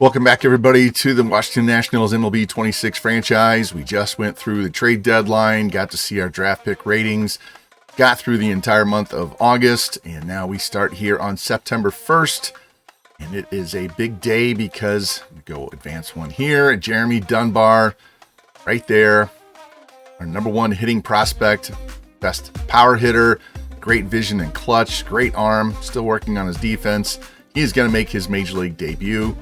Welcome back, everybody, to the Washington Nationals MLB 26 franchise. We just went through the trade deadline, got to see our draft pick ratings, got through the entire month of August, and now we start here on September 1st. And it is a big day because we go advance one here. Jeremy Dunbar, right there, our number one hitting prospect, best power hitter, great vision and clutch, great arm, still working on his defense. He's going to make his major league debut.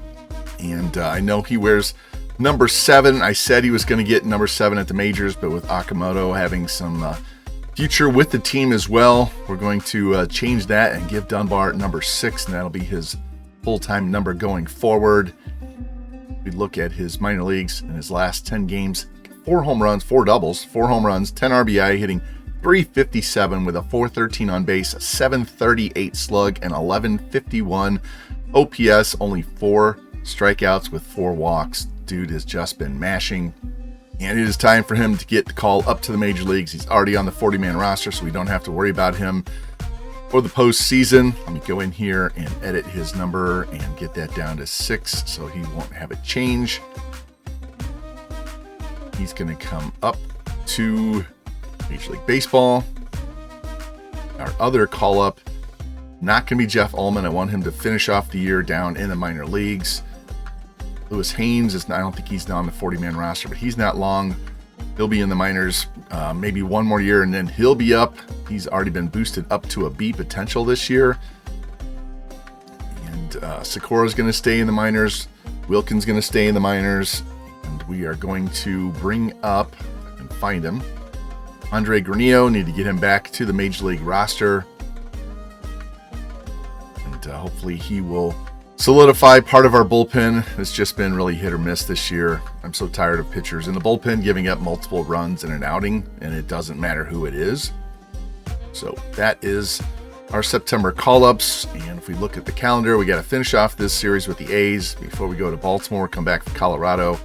And I know he wears number 7. I said he was going to get number 7 at the majors, but with Okamoto having some future with the team as well, we're going to change that and give Dunbar number 6, and that'll be his full-time number going forward. We look at his minor leagues in his last 10 games, 4 home runs, 4 doubles, 4 home runs, 10 RBI, hitting .357 with a .413 on base, a .738 slug, and 1151 OPS, only 4 strikeouts with 4 walks. Dude has just been mashing, and it is time for him to get the call up to the major leagues. He's already on the 40-man roster, so we don't have to worry about him for the postseason. Let me go in here and edit his number and get that down to 6 so he won't have it change. He's going to come up to Major League Baseball. Our other call-up, not going to be Jeff Ullman. I want him to finish off the year down in the minor leagues. Lewis Haynes I don't think he's on the 40-man roster, but he's not long. He'll be in the minors maybe one more year, and then he'll be up. He's already been boosted up to a B potential this year. And Sakura's going to stay in the minors. Wilkins going to stay in the minors. And we are going to bring up, if I can find him, Andre Granillo. Need to get him back to the Major League roster. And hopefully he will solidify part of our bullpen. It's just been really hit or miss this year. I'm so tired of pitchers in the bullpen giving up multiple runs in an outing, and it doesn't matter who it is. So that is our September call-ups. And if we look at the calendar, we got to finish off this series with the A's before we go to Baltimore, come back from Colorado.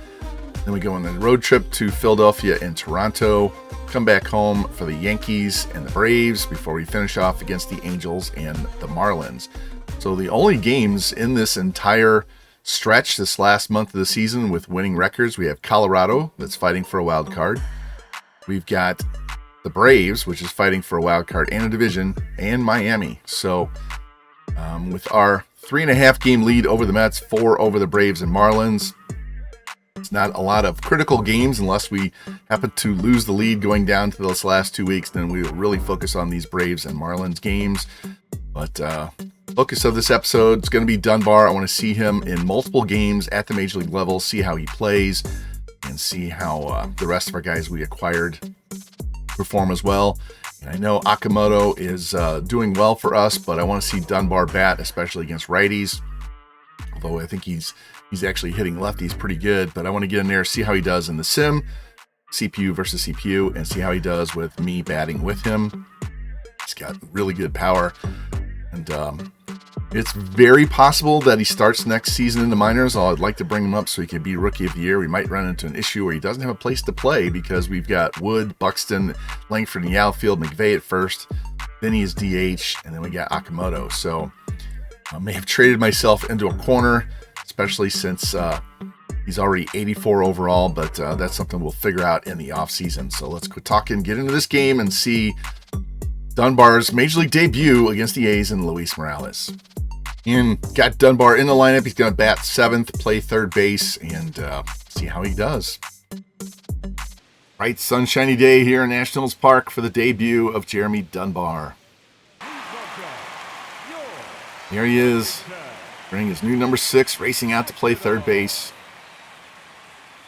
Then we go on the road trip to Philadelphia and Toronto, come back home for the Yankees and the Braves before we finish off against the Angels and the Marlins. So the only games in this entire stretch, this last month of the season with winning records, we have Colorado that's fighting for a wild card. We've got the Braves, which is fighting for a wild card and a division, and Miami. So with our 3.5 game lead over the Mets, 4 over the Braves and Marlins, it's not a lot of critical games unless we happen to lose the lead going down to those last 2 weeks. Then we will really focus on these Braves and Marlins games. But focus of this episode is going to be Dunbar. I want to see him in multiple games at the major league level, see how he plays, and see how the rest of our guys we acquired perform as well. And I know Okamoto is doing well for us, but I want to see Dunbar bat, especially against righties. Although I think he's actually hitting lefties pretty good, but I want to get in there, see how he does in the sim, CPU versus CPU, and see how he does with me batting with him. He's got really good power. And it's very possible that he starts next season in the minors. I'd like to bring him up so he can be Rookie of the Year. We might run into an issue where he doesn't have a place to play because we've got Wood, Buxton, Langford in the outfield, McVay at first. Then he is DH, and then we got Okamoto. So I may have traded myself into a corner, especially since he's already 84 overall, but that's something we'll figure out in the offseason. So let's quit talking, get into this game, and see Dunbar's Major League debut against the A's and Luis Morales. And got Dunbar in the lineup. He's going to bat 7th, play 3rd base, and see how he does. Bright, sunshiny day here in Nationals Park for the debut of Jeremy Dunbar. Here he is, wearing his new number 6, racing out to play 3rd base.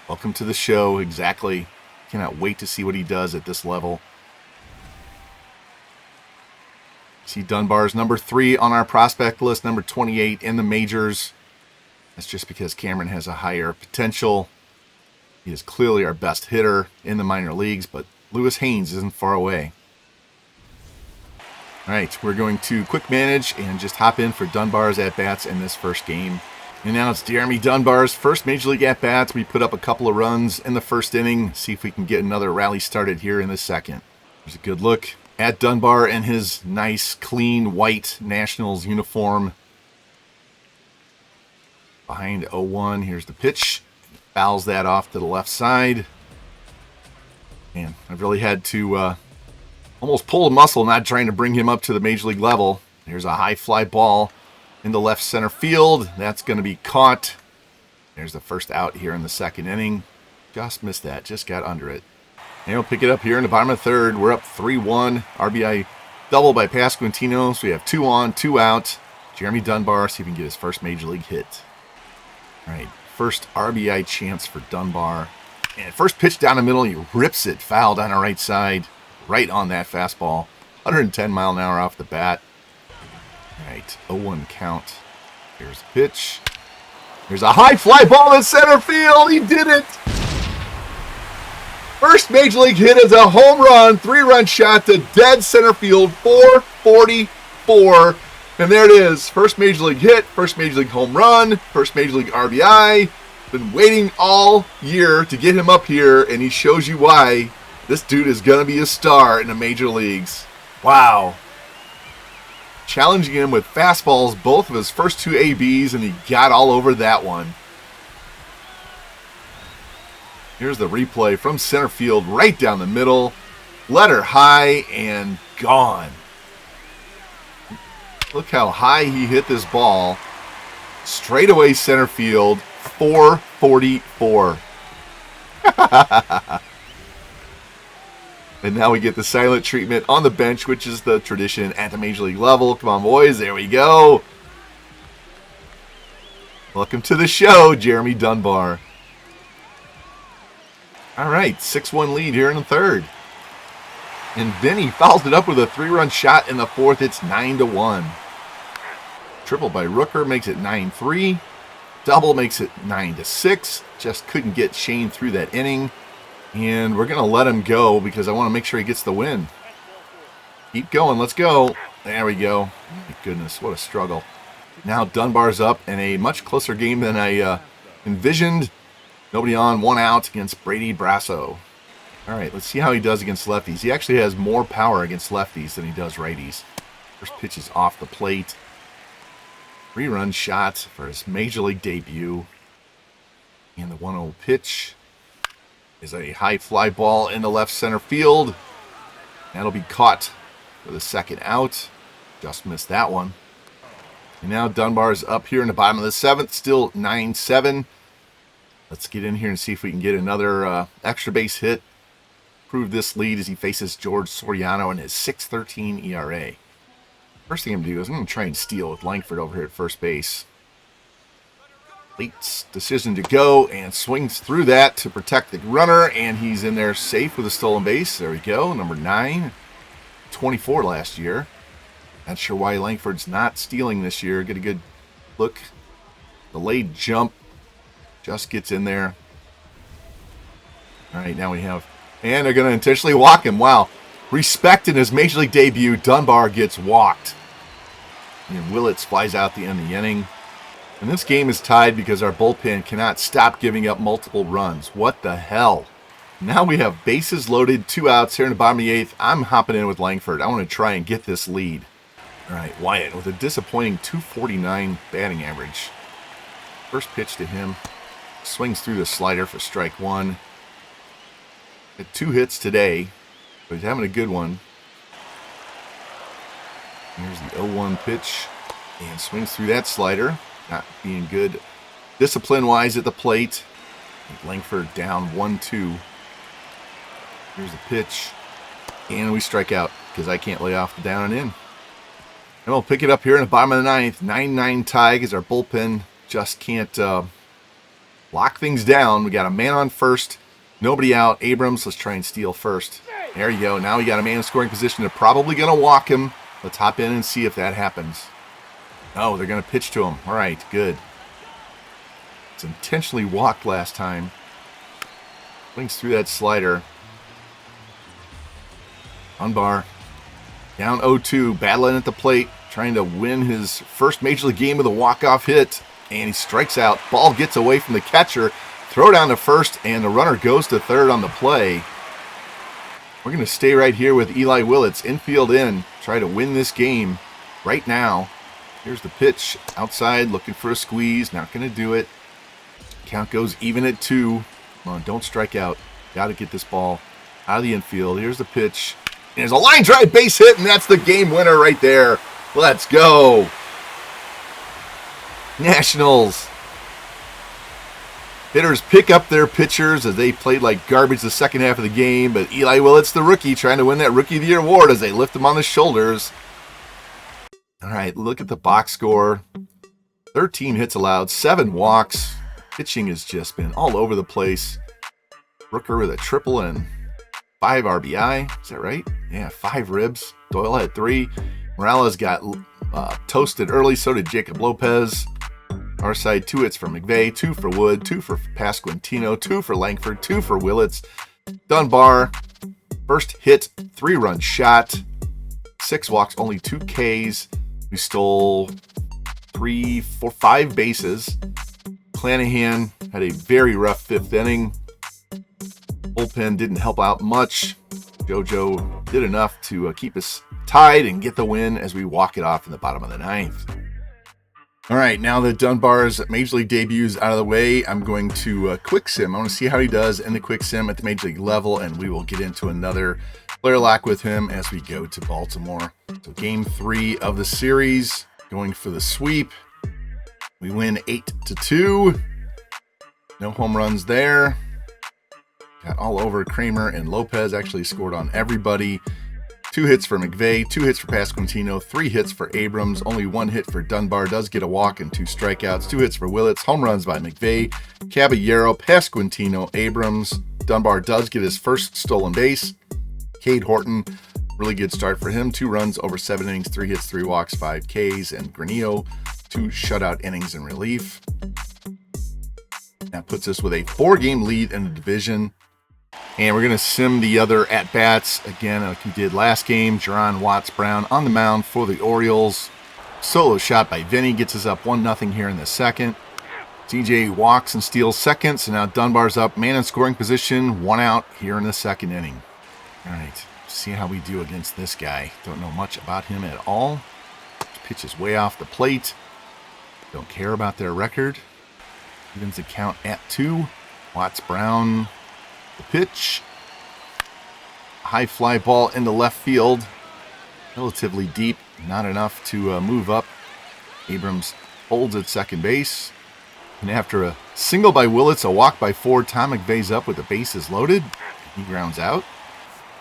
Welcome to the show, exactly. Cannot wait to see what he does at this level. See Dunbar's number 3 on our prospect list, number 28 in the majors. That's just because Cameron has a higher potential. He is clearly our best hitter in the minor leagues, but Lewis Haynes isn't far away. All right, we're going to quick manage and just hop in for Dunbar's at-bats in this first game. And now it's Jeremy Dunbar's first Major League at-bats. We put up a couple of runs in the first inning. See if we can get another rally started here in the second. There's a good look at Dunbar in his nice, clean, white Nationals uniform. Behind 0-1. Here's the pitch. Fouls that off to the left side. Man, I've really had to almost pull a muscle not trying to bring him up to the major league level. Here's a high fly ball into left center field. That's going to be caught. There's the first out here in the second inning. Just missed that. Just got under it. And we'll pick it up here in the bottom of the third. We're up 3-1. RBI double by Pasquantino. So we have 2 on, 2 out. Jeremy Dunbar, see if he can get his first major league hit. All right, first RBI chance for Dunbar. And first pitch down the middle, he rips it, foul down the right side, right on that fastball. 110 mile an hour off the bat. All right, 0-1 count. Here's the pitch. There's a high fly ball in center field. He did it. First major league hit is a home run, 3-run shot to dead center field, 444. And there it is. First major league hit, first major league home run, first major league RBI. Been waiting all year to get him up here, and he shows you why this dude is going to be a star in the major leagues. Wow. Challenging him with fastballs, both of his first 2 ABs, and he got all over that one. Here's the replay from center field, right down the middle. Letter high and gone. Look how high he hit this ball. Straight away center field, 444. And now we get the silent treatment on the bench, which is the tradition at the major league level. Come on, boys. There we go. Welcome to the show, Jeremy Dunbar. All right, 6-1 lead here in the third. And then he fouls it up with a 3-run shot in the fourth. It's 9-1. Triple by Rooker makes it 9-3. Double makes it 9-6. Just couldn't get Shane through that inning. And we're going to let him go because I want to make sure he gets the win. Keep going. Let's go. There we go. My goodness, what a struggle. Now Dunbar's up in a much closer game than I envisioned. Nobody on, 1 out against Brady Brasso. All right, let's see how he does against lefties. He actually has more power against lefties than he does righties. First pitch is off the plate. 3-run shot for his major league debut. And the 1-0 pitch is a high fly ball in the left center field. That'll be caught for the second out. Just missed that one. And now Dunbar's up here in the bottom of the 7th, still 9-7. Let's get in here and see if we can get another extra base hit. Prove this lead as he faces George Soriano in his 6.13 ERA. First thing I'm going to do is I'm going to try and steal with Langford over here at first base. Late decision to go and swings through that to protect the runner, and he's in there safe with a stolen base. There we go, number 9. 24 last year. Not sure why Langford's not stealing this year. Get a good look. Delayed jump. Just gets in there. All right, now we have... And they're going to intentionally walk him. Wow. Respect in his major league debut. Dunbar gets walked. And Willits flies out the end of the inning. And this game is tied because our bullpen cannot stop giving up multiple runs. What the hell? Now we have bases loaded, 2 outs here in the bottom of the 8th. I'm hopping in with Langford. I want to try and get this lead. All right, Wyatt with a disappointing 249 batting average. First pitch to him. Swings through the slider for strike 1. Had 2 hits today, but he's having a good one. Here's the 0-1 pitch. And swings through that slider. Not being good discipline-wise at the plate. Langford down 1-2. Here's the pitch. And we strike out because I can't lay off the down and in. And we'll pick it up here in the bottom of the 9th. 9-9 tie because our bullpen just can't lock things down. We got a man on first. Nobody out. Abrams, let's try and steal first. There you go. Now we got a man in scoring position. They're probably going to walk him. Let's hop in and see if that happens. Oh, they're going to pitch to him. All right, good. It's intentionally walked last time. Swings through that slider. Dunbar down 0-2, battling at the plate, trying to win his first major league game with a walk-off hit. And he strikes out. Ball gets away from the catcher. Throw down to first, and the runner goes to third on the play. We're going to stay right here with Eli Willits. Infield in. Try to win this game right now. Here's the pitch. Outside, looking for a squeeze. Not going to do it. Count goes even at 2. Come on, don't strike out. Got to get this ball out of the infield. Here's the pitch. There's a line drive base hit, and that's the game winner right there. Let's go. Nationals. Hitters pick up their pitchers as they played like garbage the second half of the game, but Eli Willett's the rookie trying to win that Rookie of the Year award as they lift him on the shoulders. All right, look at the box score. 13 hits allowed, 7 walks. Pitching has just been all over the place. Rooker with a triple and 5 RBI. Is that right? Yeah, 5 ribs. Doyle had 3. Morales got toasted early. So did Jacob Lopez. Our side, 2 hits for McVay, 2 for Wood, 2 for Pasquantino, 2 for Langford, 2 for Willits. Dunbar, first hit, 3-run shot, 6 walks, only 2 Ks. We stole 5 bases. Clanahan had a very rough 5th inning. Bullpen didn't help out much. JoJo did enough to keep us tied and get the win as we walk it off in the bottom of the 9th. All right, now that Dunbar's Major League debut is out of the way, I'm going to quick sim. I want to see how he does in the quick sim at the Major League level, and we will get into another player lock with him as we go to Baltimore. So game 3 of the series, going for the sweep. We win 8-2. No home runs there. Got all over Kramer, and Lopez actually scored on everybody. 2 hits for McVay, 2 hits for Pasquantino, 3 hits for Abrams, only 1 hit for Dunbar, does get a walk and 2 strikeouts, 2 hits for Willits, home runs by McVay, Caballero, Pasquantino, Abrams. Dunbar does get his first stolen base. Cade Horton, really good start for him, 2 runs over 7 innings, 3 hits, 3 walks, 5 Ks, and Granillo, 2 shutout innings in relief. That puts us with a 4-game lead in the division. And we're going to sim the other at-bats again like we did last game. Jerron Watts-Brown on the mound for the Orioles. Solo shot by Vinny gets us up 1-0 here in the second. TJ walks and steals second, so now Dunbar's up, man in scoring position, 1 out here in the second inning. All right, see how we do against this guy. Don't know much about him at all. This pitch is way off the plate. Don't care about their record. Evens the count at 2. Watts-Brown. The pitch, high fly ball into left field, relatively deep, not enough to move up. Abrams holds at second base, and after a single by Willits, a walk by Ford, Tom McVay's up with the bases loaded. He grounds out,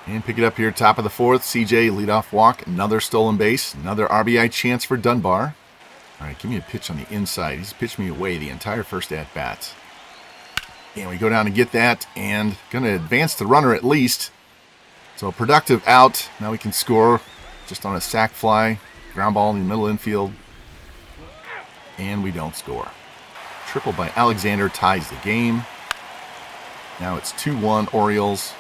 and pick it up here, top of the 4th. CJ leadoff walk, another stolen base, another RBI chance for Dunbar. All right, give me a pitch on the inside. He's pitched me away the entire first at bat. And we go down and get that, and going to advance the runner at least. So productive out. Now we can score just on a sac fly. Ground ball in the middle infield. And we don't score. Triple by Alexander ties the game. Now it's 2-1 Orioles.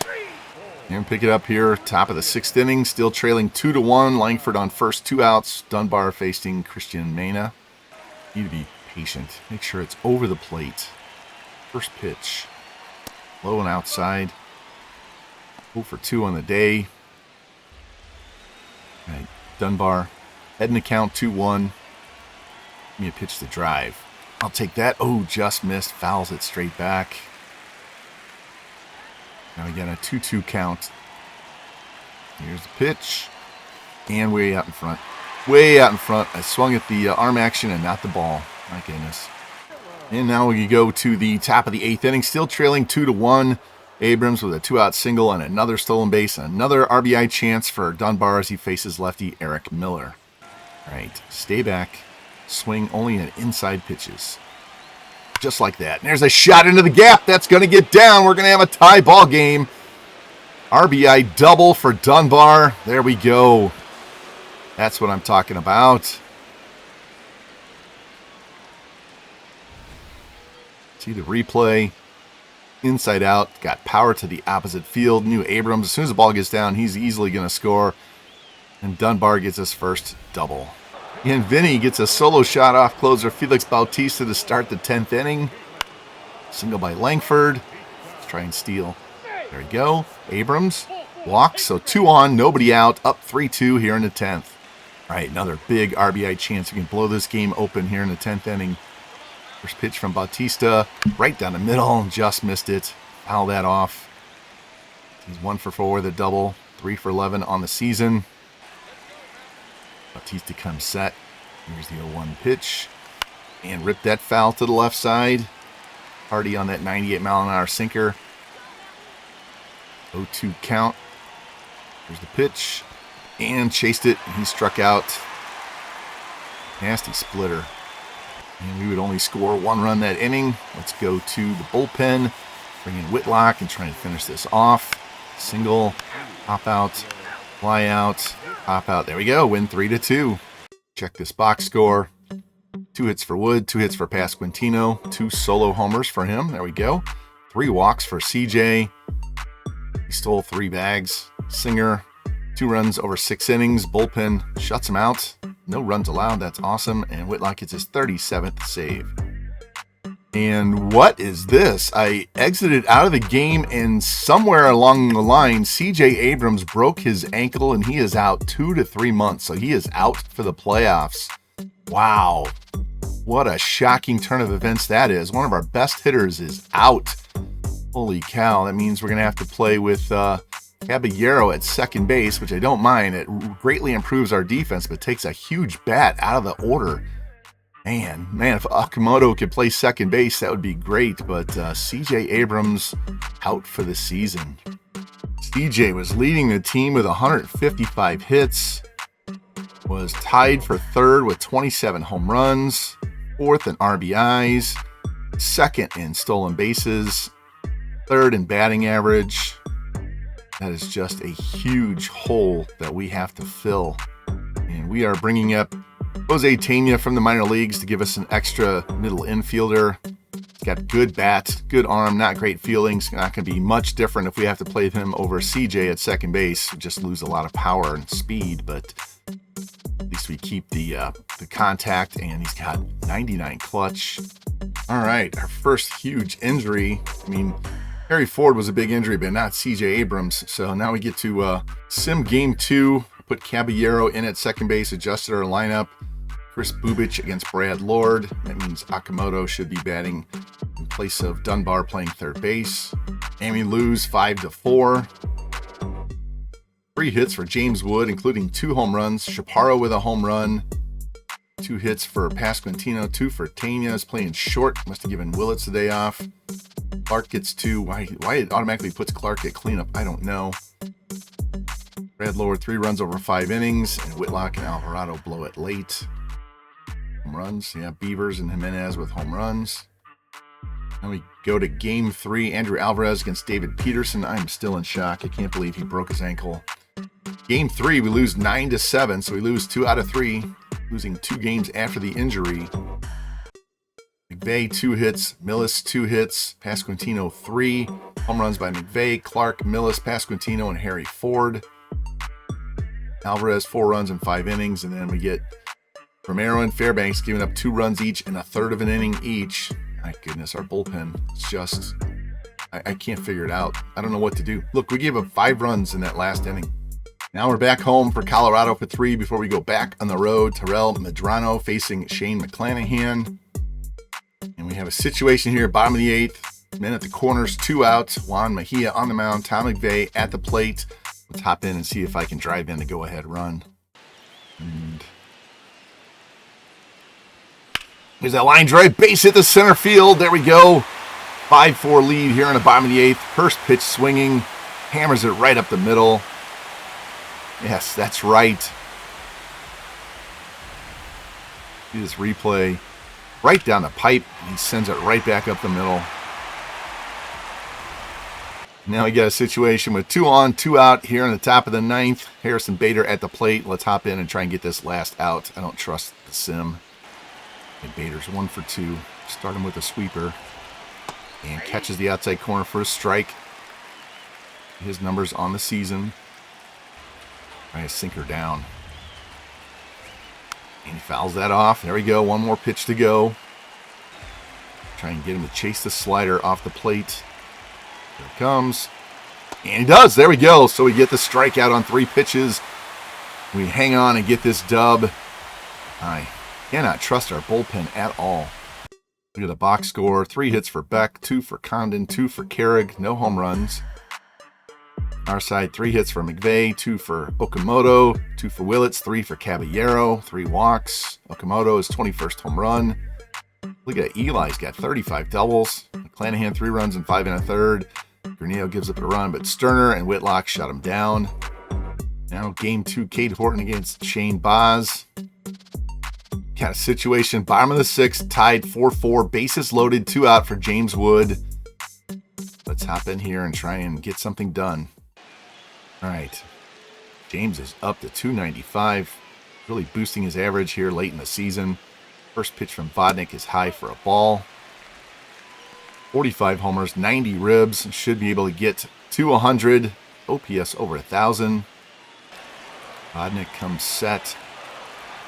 And pick it up here, top of the 6th inning. Still trailing 2-1. Langford on first, 2 outs. Dunbar facing Christian Mena. Need to be patient. Make sure it's over the plate. First pitch, low and outside. 0 for 2 on the day. All right, Dunbar, head in the count, 2-1. Give me a pitch to drive. I'll take that. Oh, just missed. Fouls it straight back. Now we got a 2-2 count. Here's the pitch. And way out in front. Way out in front. I swung at the arm action and not the ball. My goodness. And now we go to the top of the 8th inning, still trailing 2-1. Abrams with a 2-out single and another stolen base, and another RBI chance for Dunbar as he faces lefty Eric Miller. All right, stay back, swing only at inside pitches. Just like that. And there's a shot into the gap. That's going to get down. We're going to have a tie ball game. RBI double for Dunbar. There we go. That's what I'm talking about. See the replay. Inside out. Got power to the opposite field. Knew Abrams, as soon as the ball gets down, he's easily going to score. And Dunbar gets his first double. And Vinny gets a solo shot off closer Felix Bautista to start the 10th inning. Single by Langford. Let's try and steal. There we go. Abrams walks, so 2 on, nobody out. Up 3-2 here in the 10th. All right, another big RBI chance. We can blow this game open here in the 10th inning. First pitch from Bautista, right down the middle, just missed it. Foul that off. He's 1 for 4 with a double, 3 for 11 on the season. Bautista comes set. Here's the 0-1 pitch. And ripped that foul to the left side. Hardy on that 98-mile-an-hour sinker. 0-2 count. Here's the pitch. And chased it. He struck out. Nasty splitter. And we would only score 1 run that inning. Let's go to the bullpen. Bring in Whitlock and try and finish this off. Single, pop out, fly out, pop out. There we go. Win 3-2. Check this box score. 2 hits for Wood, 2 hits for Pasquantino, 2 solo homers for him. There we go. 3 walks for CJ. He stole 3 bags. Singer, 2 runs over 6 innings. Bullpen shuts him out. No runs allowed. That's awesome. And Whitlock gets his 37th save. And what is this? I exited out of the game, and somewhere along the line, CJ Abrams broke his ankle, and he is out 2 to 3 months. So he is out for the playoffs. Wow. What a shocking turn of events that is. One of our best hitters is out. Holy cow. That means we're going to have to play with Caballero at second base, which I don't mind. It greatly improves our defense, but takes a huge bat out of the order. Man, if Okamoto could play second base, that would be great. But CJ Abrams out for the season. CJ was leading the team with 155 hits. Was tied for third with 27 home runs. Fourth in RBIs. Second in stolen bases. Third in batting average. That is just a huge hole that we have to fill. And we are bringing up Jose Tena from the minor leagues to give us an extra middle infielder. Got good bat, good arm, not great feelings. Not going to be much different if we have to play him over CJ at second base. Just lose a lot of power and speed, but at least we keep the contact, and he's got 99 clutch. All right, our first huge injury. I mean, Harry Ford was a big injury, but not CJ Abrams. So now we get to sim game 2. Put Caballero in at second base, adjusted our lineup. Chris Bubich against Brad Lord. That means Okamoto should be batting in place of Dunbar playing third base. And we lose 5-4. 3 hits for James Wood, including 2 home runs. Chaparro with a home run. 2 hits for Pasquantino, 2 for Tena. Is playing short. Must have given Willits the day off. Clark gets 2. Why it automatically puts Clark at cleanup, I don't know. Brad Lord 3 runs over 5 innings, and Whitlock and Alvarado blow it late. Home runs, yeah, Beavers and Jimenez with home runs. Then we go to game 3, Andrew Alvarez against David Peterson. I'm still in shock. I can't believe he broke his ankle. Game 3, we lose 9-7, so we lose 2 out of 3, losing 2 games after the injury. McVay 2 hits, Millis 2 hits, Pasquantino 3. Home runs by McVay, Clark, Millis, Pasquantino, and Harry Ford. Alvarez 4 runs in 5 innings, and then we get Romero and Fairbanks giving up 2 runs each in a third of an inning each. My goodness, our bullpen is just, I can't figure it out. I don't know what to do. Look, we gave up 5 runs in that last inning. Now we're back home for Colorado for 3 before we go back on the road. Terrell Medrano facing Shane McClanahan. And we have a situation here, bottom of the 8th. Men at the corners, 2 outs. Juan Mejia on the mound. Tom McVay at the plate. Let's hop in and see if I can drive in the go-ahead run. And here's that line drive, base hit the center field. There we go. 5-4 lead here in the bottom of the 8th. First pitch swinging. Hammers it right up the middle. Yes, that's right. See this replay. Right down the pipe. He sends it right back up the middle. Now we got a situation with 2 on, 2 out here in the top of the 9th. Harrison Bader at the plate. Let's hop in and try and get this last out. I don't trust the sim. And Bader's 1 for 2. Start him with a sweeper. And catches the outside corner for a strike. His numbers on the season. Try to sink her down. And he fouls that off. There we go. 1 more pitch to go. Try and get him to chase the slider off the plate. Here it comes. And he does. There we go. So we get the strikeout on 3 pitches. We hang on and get this dub. I cannot trust our bullpen at all. Look at the box score. 3 hits for Beck, 2 for Condon, 2 for Carrig, no home runs. Our side, 3 hits for McVeigh, 2 for Okamoto, 2 for Willits, 3 for Caballero, 3 walks. Okamoto is 21st home run. Look at Eli's got 35 doubles. McClanahan 3 runs and 5 1/3. Granillo gives up a run, but Sterner and Whitlock shut him down. Now game 2, Cade Horton against Shane Boz. Got a situation, bottom of the 6th, tied 4-4, bases loaded, 2 out for James Wood. Let's hop in here and try and get something done. All right, James is up to 295, really boosting his average here late in the season. First pitch from Vodnik is high for a ball. 45 homers, 90 ribs, should be able to get to 100, OPS over 1,000. Vodnik comes set.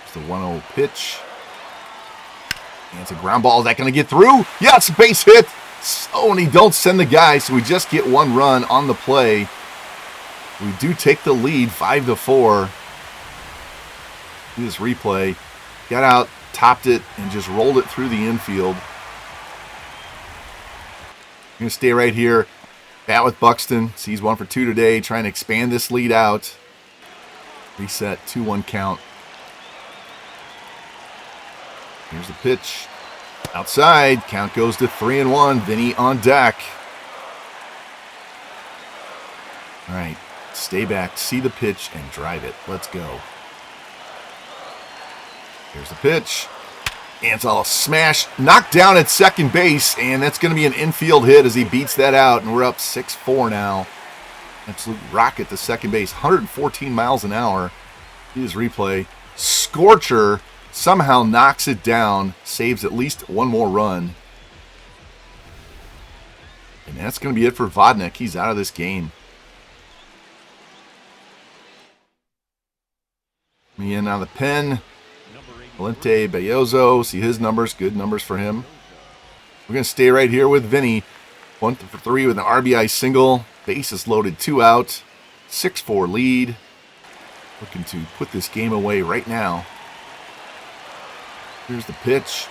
It's the 1-0 pitch. And it's a ground ball. Is that going to get through? Yes, base hit. Oh, and he don't send the guy, so we just get 1 run on the play. We do take the lead, 5-4. This replay. Got out, topped it, and just rolled it through the infield. I'm going to stay right here. Bat with Buxton. Sees 1 for 2 today. Trying to expand this lead out. Reset, 2-1 count. Here's the pitch. Outside. Count goes to 3-1. Vinny on deck. All right. Stay back. See the pitch and drive it. Let's go. Here's the pitch. And it's all a smash. Knocked down at second base. And that's going to be an infield hit as he beats that out. And we're up 6-4 now. Absolute rocket to second base. 114 miles an hour. His replay. Scorcher somehow knocks it down. Saves at least 1 more run. And that's going to be it for Vodnik. He's out of this game. Me in on the pen. Valente Belloso. See his numbers. Good numbers for him. We're going to stay right here with Vinny. 1 for 3 with an RBI single. Bases loaded, 2 out. 6-4 lead. Looking to put this game away right now. Here's the pitch.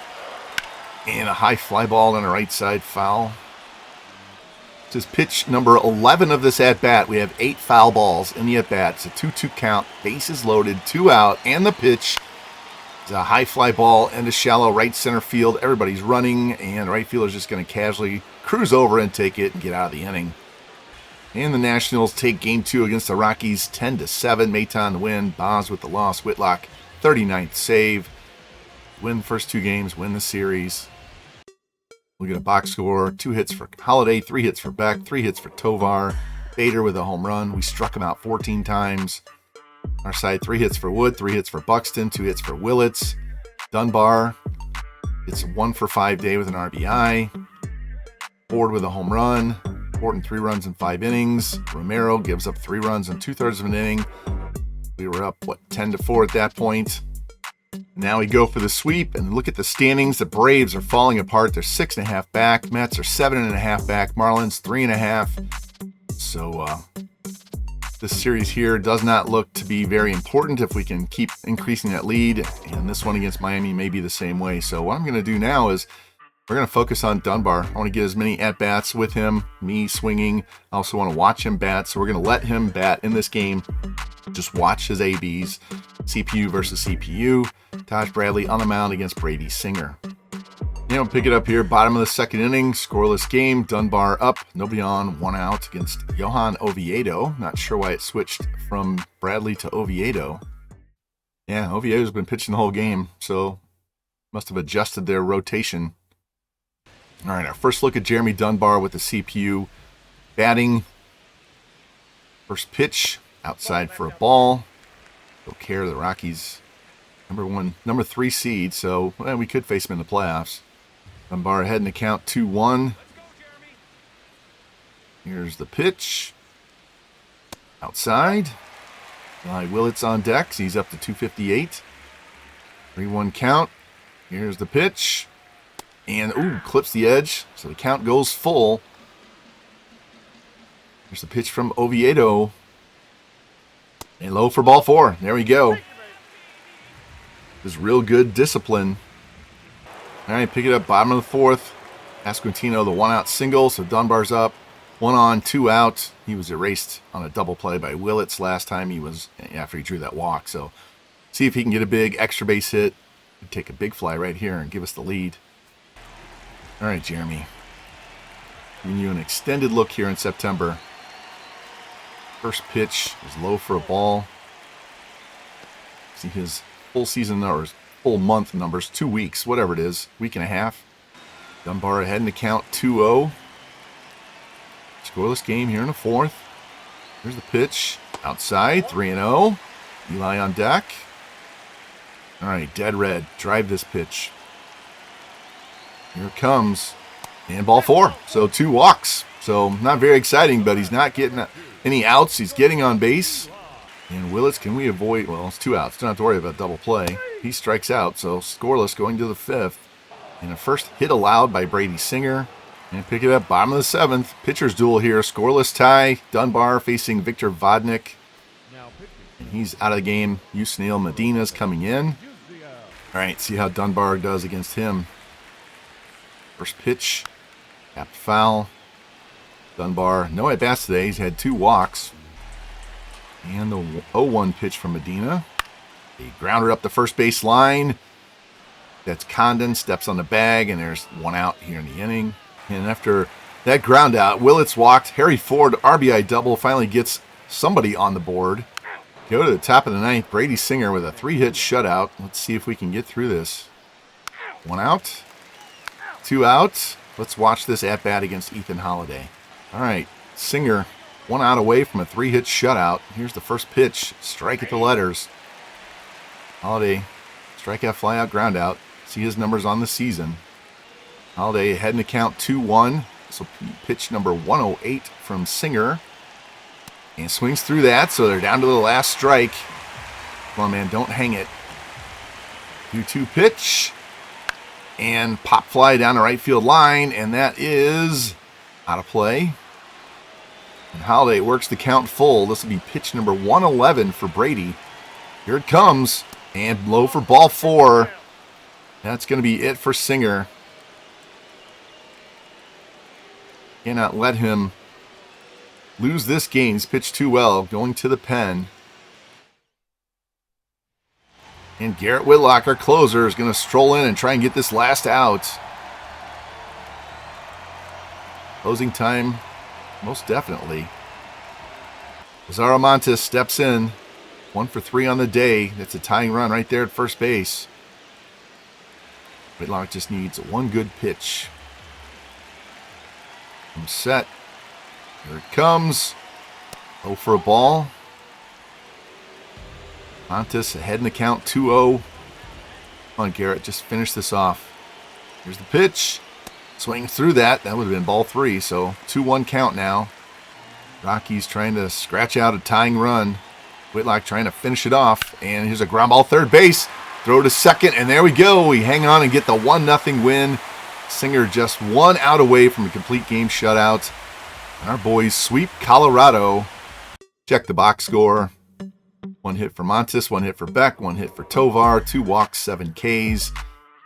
And a high fly ball on the right side, foul. This is pitch number 11 of this at-bat. We have 8 foul balls in the at-bat. It's a 2-2 count. Bases loaded, 2 out. And the pitch is a high fly ball into shallow right center field. Everybody's running, and the right fielder's just going to casually cruise over and take it and get out of the inning. And the Nationals take game 2 against the Rockies 10-7. Maton the win. Boz with the loss. Whitlock 39th save. Win the first 2 games. Win the series. Look at a box score. 2 hits for Holiday. 3 hits for Beck. 3 hits for Tovar. Bader with a home run. We struck him out 14 times. Our side, 3 hits for Wood. 3 hits for Buxton. 2 hits for Willits. Dunbar. It's 1 for 5 day with an RBI. Ford with a home run. Horton 3 runs in 5 innings. Romero gives up 3 runs in 2/3 of an inning. We were up, 10-4 at that point. Now we go for the sweep, and look at the standings. The Braves are falling apart. They're 6.5 back. Mets are 7.5 back. Marlins 3.5. So this series here does not look to be very important if we can keep increasing that lead. And this one against Miami may be the same way. So what I'm going to do now is we're going to focus on Dunbar. I want to get as many at-bats with him, me swinging. I also want to watch him bat, so we're going to let him bat in this game. Just watch his ABs. CPU versus CPU. Taj Bradley on the mound against Brady Singer. Yeah, we'll pick it up here. Bottom of the 2nd inning. Scoreless game. Dunbar up. Nobody on. 1 out against Johan Oviedo. Not sure why it switched from Bradley to Oviedo. Yeah, Oviedo's been pitching the whole game, so must have adjusted their rotation. All right, our first look at Jeremy Dunbar with the CPU batting. First pitch, outside for a ball. Don't care, the Rockies number 3 seed, so we could face them in the playoffs. Dunbar ahead in the count 2-1. Here's the pitch. Outside. Willits on deck. He's up to 258. 3-1 count. Here's the pitch. And, clips the edge. So the count goes full. Here's the pitch from Oviedo. And low for ball 4. There we go. This real good discipline. All right, pick it up, bottom of the 4th. Esquintino, the 1-out single, so Dunbar's up. 1 on, 2 out. He was erased on a double play by Willits last time after he drew that walk. So see if he can get a big extra base hit. Take a big fly right here and give us the lead. All right, Jeremy. Giving you an extended look here in September. First pitch is low for a ball. See his full season numbers, full month numbers, 2 weeks, whatever it is, week and a half. Dunbar ahead in the count, 2-0. Scoreless game here in the 4th. Here's the pitch. Outside, 3-0. Eli on deck. All right, dead red. Drive this pitch. Here it comes. And ball 4. So 2 walks. So not very exciting, but he's not getting any outs. He's getting on base. And Willits, can we avoid? Well, it's 2 outs. Don't have to worry about double play. He strikes out. So scoreless going to the 5th. And a first hit allowed by Brady Singer. And pick it up, bottom of the 7th. Pitcher's duel here. Scoreless tie. Dunbar facing Victor Vodnik. And he's out of the game. Yusniel Medina's coming in. All right, see how Dunbar does against him. First pitch. Tapped foul. Dunbar, no at-bats today. He's had 2 walks. And the 0-1 pitch from Medina. A grounder up the first base line. That's Condon, steps on the bag, and there's 1 out here in the inning. And after that ground out, Willits walked. Harry Ford, RBI double, finally gets somebody on the board. Go to the top of the 9th. Brady Singer with a 3-hit shutout. Let's see if we can get through this. 1 out. 2 out. Let's watch this at-bat against Ethan Holiday. All right, Singer 1 out away from a 3-hit shutout. Here's the first pitch. Strike at the letters. Holiday, strikeout, flyout, ground out. See his numbers on the season. Holiday ahead in the count, 2-1. So pitch number 108 from Singer. And swings through that, so they're down to the last strike. Come on, man, don't hang it. 2-2 pitch. And pop fly down the right field line, and that is out of play. And Holiday works the count full. This will be pitch number 111 for Brady. Here it comes, and low for ball 4. That's going to be it for Singer. Cannot let him lose this game. He's pitched too well. Going to the pen. And Garrett Whitlock, our closer, is going to stroll in and try and get this last out. Closing time, most definitely. Lazaro Montes steps in. 1 for 3 on the day. That's a tying run right there at first base. Whitlock just needs 1 good pitch. I'm set. Here it comes. 0 for a ball. Montes ahead in the count, 2-0. Come on, Garrett, just finish this off. Here's the pitch. Swing through that. That would have been ball 3, so 2-1 count now. Rockies trying to scratch out a tying run. Whitlock trying to finish it off. And here's a ground ball, third base. Throw to second, and there we go. We hang on and get the 1-0 win. Singer just 1 out away from a complete game shutout. And our boys sweep Colorado. Check the box score. 1 hit for Montes, 1 hit for Beck, 1 hit for Tovar, 2 walks, 7 Ks.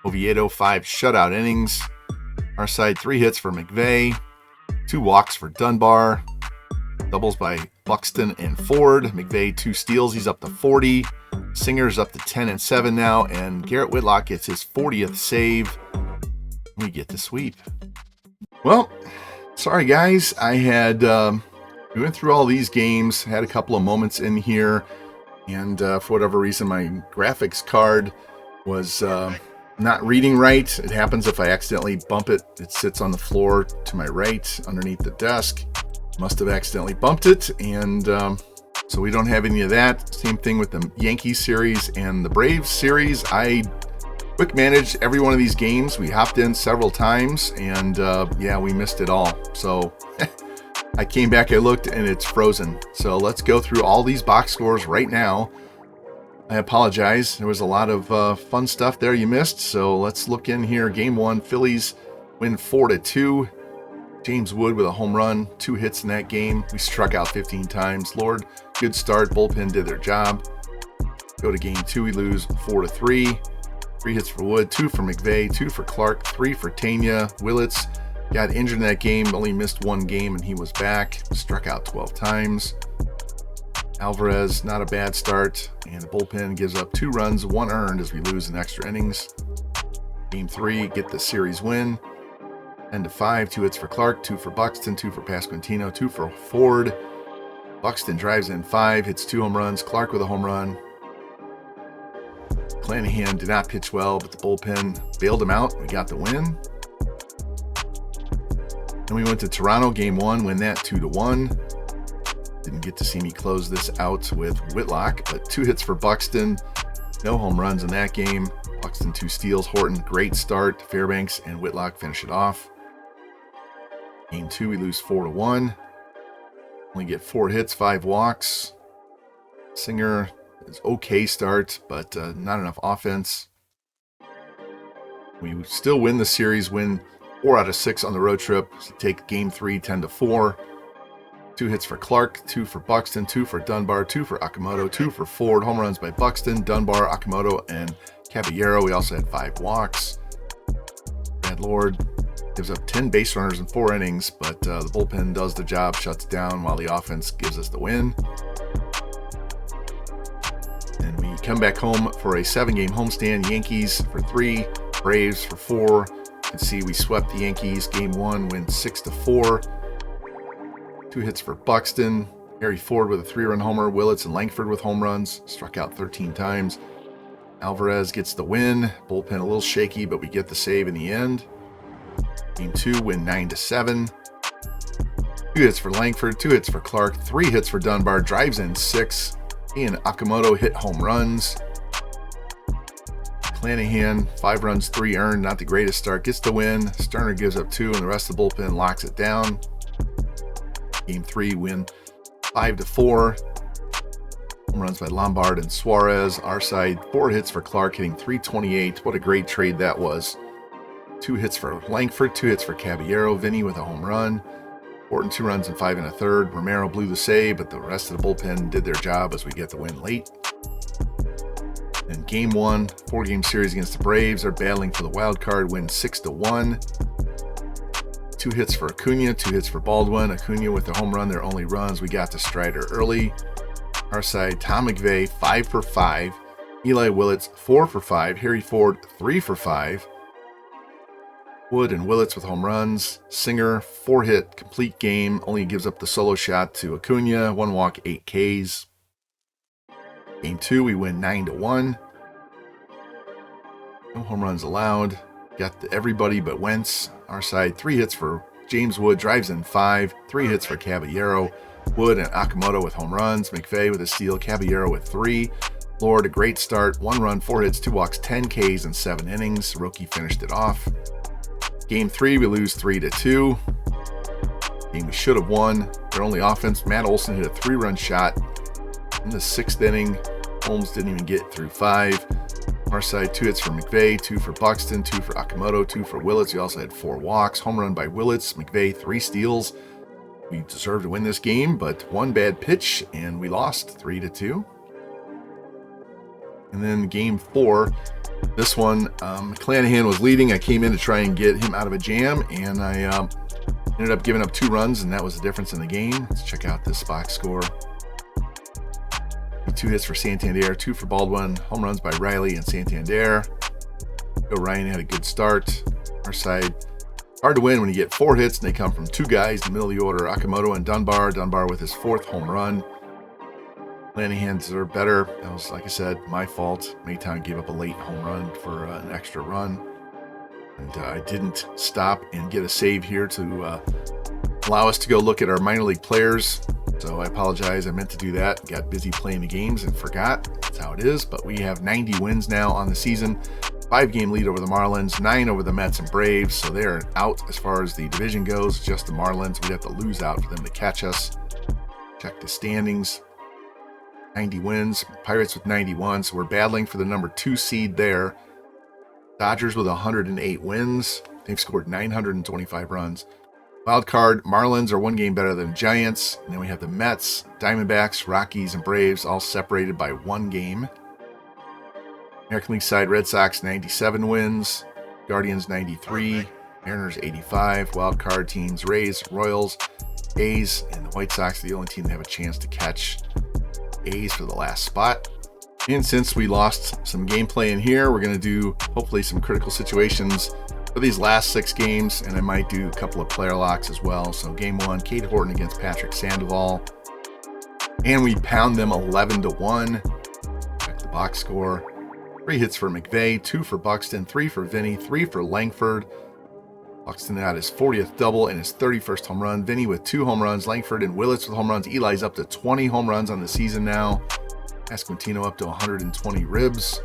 Oviedo, 5 shutout innings. Our side, 3 hits for McVeigh, 2 walks for Dunbar. Doubles by Buxton and Ford. McVeigh, 2 steals. He's up to 40. Singer's up to 10 and 7 now. And Garrett Whitlock gets his 40th save. We get the sweep. Well, sorry guys. We went through all these games, had a couple of moments in here. And for whatever reason, my graphics card was not reading right. It happens if I accidentally bump it. It sits on the floor to my right underneath the desk. Must have accidentally bumped it. And so we don't have any of that. Same thing with the Yankees series and the Braves series. I quick managed every one of these games. We hopped in several times. And yeah, we missed it all. So I came back, I looked, and it's frozen. So let's go through all these box scores right now. I apologize. There was a lot of fun stuff there you missed. So let's look in here. Game 1, Phillies win 4-2. James Wood with a home run, 2 hits in that game. We struck out 15 times. Lord Good start. Bullpen did their job. Go to game 2, we lose 4-3. 3 hits for Wood, 2 for McVeigh, 2 for Clark, 3 for Tanya. Willits got injured in that game, only missed 1 game, and he was back. Struck out 12 times. Alvarez, not a bad start, and the bullpen gives up 2 runs, 1 earned as we lose in extra innings. Game 3, get the series win. 10-5, 2 hits for Clark, 2 for Buxton, 2 for Pasquantino, 2 for Ford. Buxton drives in 5, hits 2 home runs. Clark with a home run. Clanahan did not pitch well, but the bullpen bailed him out. We got the win. Then we went to Toronto, game 1, win that 2-1. Didn't get to see me close this out with Whitlock, but 2 hits for Buxton. No home runs in that game. Buxton 2 steals. Horton, great start. Fairbanks and Whitlock finish it off. Game 2, we lose 4-1. Only get 4 hits, 5 walks. Singer is okay start, but not enough offense. We still win the series, win 4 out of 6 on the road trip. So take game 3, 10-4. 2 hits for Clark, 2 for Buxton, 2 for Dunbar, 2 for Akamoto, 2 for Ford. Home runs by Buxton, Dunbar, Akamoto, and Caballero. We also had 5 walks. Brad Lord gives up 10 base runners in 4 innings, but the bullpen does the job, shuts down while the offense gives us the win. And we come back home for a 7-game homestand. Yankees for 3, Braves for 4. You can see we swept the Yankees. Game 1, win 6-4. 2 hits for Buxton. Harry Ford with a 3-run homer. Willits and Langford with home runs. Struck out 13 times. Alvarez gets the win. Bullpen a little shaky, but we get the save in the end. Game 2, win 9-7. 2 hits for Langford, 2 hits for Clark, 3 hits for Dunbar. Drives in 6. He and Akamoto hit home runs. Clanahan, 5 runs, 3 earned. Not the greatest start. Gets the win. Sterner gives up 2, and the rest of the bullpen locks it down. Game 3, win 5-4. Home runs by Lombard and Suarez. Our side, 4 hits for Clark, hitting .328. What a great trade that was. 2 hits for Langford, 2 hits for Caballero. Vinny with a home run. Horton 2 runs and 5 1/3. Romero blew the save, but the rest of the bullpen did their job as we get the win late. And game 1, 4-game series against the Braves. Are battling for the wild card, win 6-1. 2 hits for Acuna, 2 hits for Baldwin. Acuna with the home run, their only runs. We got to Strider early. Our side, Tom McVeigh, 5 for 5. Eli Willits, 4 for 5. Harry Ford, 3 for 5. Wood and Willits with home runs. Singer, 4-hit, complete game. Only gives up the solo shot to Acuna. 1 walk, 8 Ks. Game 2, we win 9-1. No home runs allowed. Got everybody but Wentz. Our side, 3 hits for James Wood. Drives in 5. 3 hits for Caballero. Wood and Akamoto with home runs. McVeigh with a steal. Caballero with 3. Lord, a great start. 1 run, 4 hits, 2 walks, 10 Ks in 7 innings. Rookie finished it off. Game 3, we lose 3-2. Game we should have won. Their only offense, Matt Olson hit a 3-run shot in the 6th inning. Holmes didn't even get through 5. Our side, 2 hits for McVeigh, 2 for Buxton, 2 for Akamoto, 2 for Willits. We also had 4 walks. Home run by Willits. McVeigh, 3 steals. We deserved to win this game, but 1 bad pitch, and we lost 3-2. And then game 4, this one, Clanahan was leading. I came in to try and get him out of a jam, and I ended up giving up 2 runs, and that was the difference in the game. Let's check out this box score. 2 hits for Santander, 2 for Baldwin. Home runs by Riley and Santander. Joe Ryan had a good start. Our side, hard to win when you get 4 hits, and they come from 2 guys in the middle of the order, Akamoto and Dunbar. Dunbar with his 4th home run. Clanahan deserved better. That was, like I said, my fault. Maytown gave up a late home run for an extra run. And I didn't stop and get a save here to allow us to go look at our minor league players. So I apologize. I meant to do that. Got busy playing the games and forgot. That's how it is. But we have 90 wins now on the season. 5-game lead over the Marlins, 9 over the Mets and Braves. So they're out as far as the division goes. Just the Marlins. We'd have to lose out for them to catch us. Check the standings. 90 wins. Pirates with 91. So we're battling for the number 2 seed there. Dodgers with 108 wins. They've scored 925 runs. Wild card, Marlins are 1 game better than Giants. And then we have the Mets, Diamondbacks, Rockies, and Braves all separated by 1 game. American League side, Red Sox 97 wins, Guardians 93, Mariners 85. Wild card teams, Rays, Royals, A's, and the White Sox are the only team that have a chance to catch A's for the last spot. And since we lost some gameplay in here, we're going to do hopefully some critical situations for these last 6 games, and I might do a couple of player locks as well. So game 1, Cade Horton against Patrick Sandoval, and we pound them 11-1. Check the box score. 3 hits for McVay, 2 for Buxton, 3 for Vinny, 3 for Langford. Buxton got his 40th double and his 31st home run. Vinny with 2 home runs. Langford and Willits with home runs. Eli's up to 20 home runs on the season now. Pasquantino up to 120 ribs.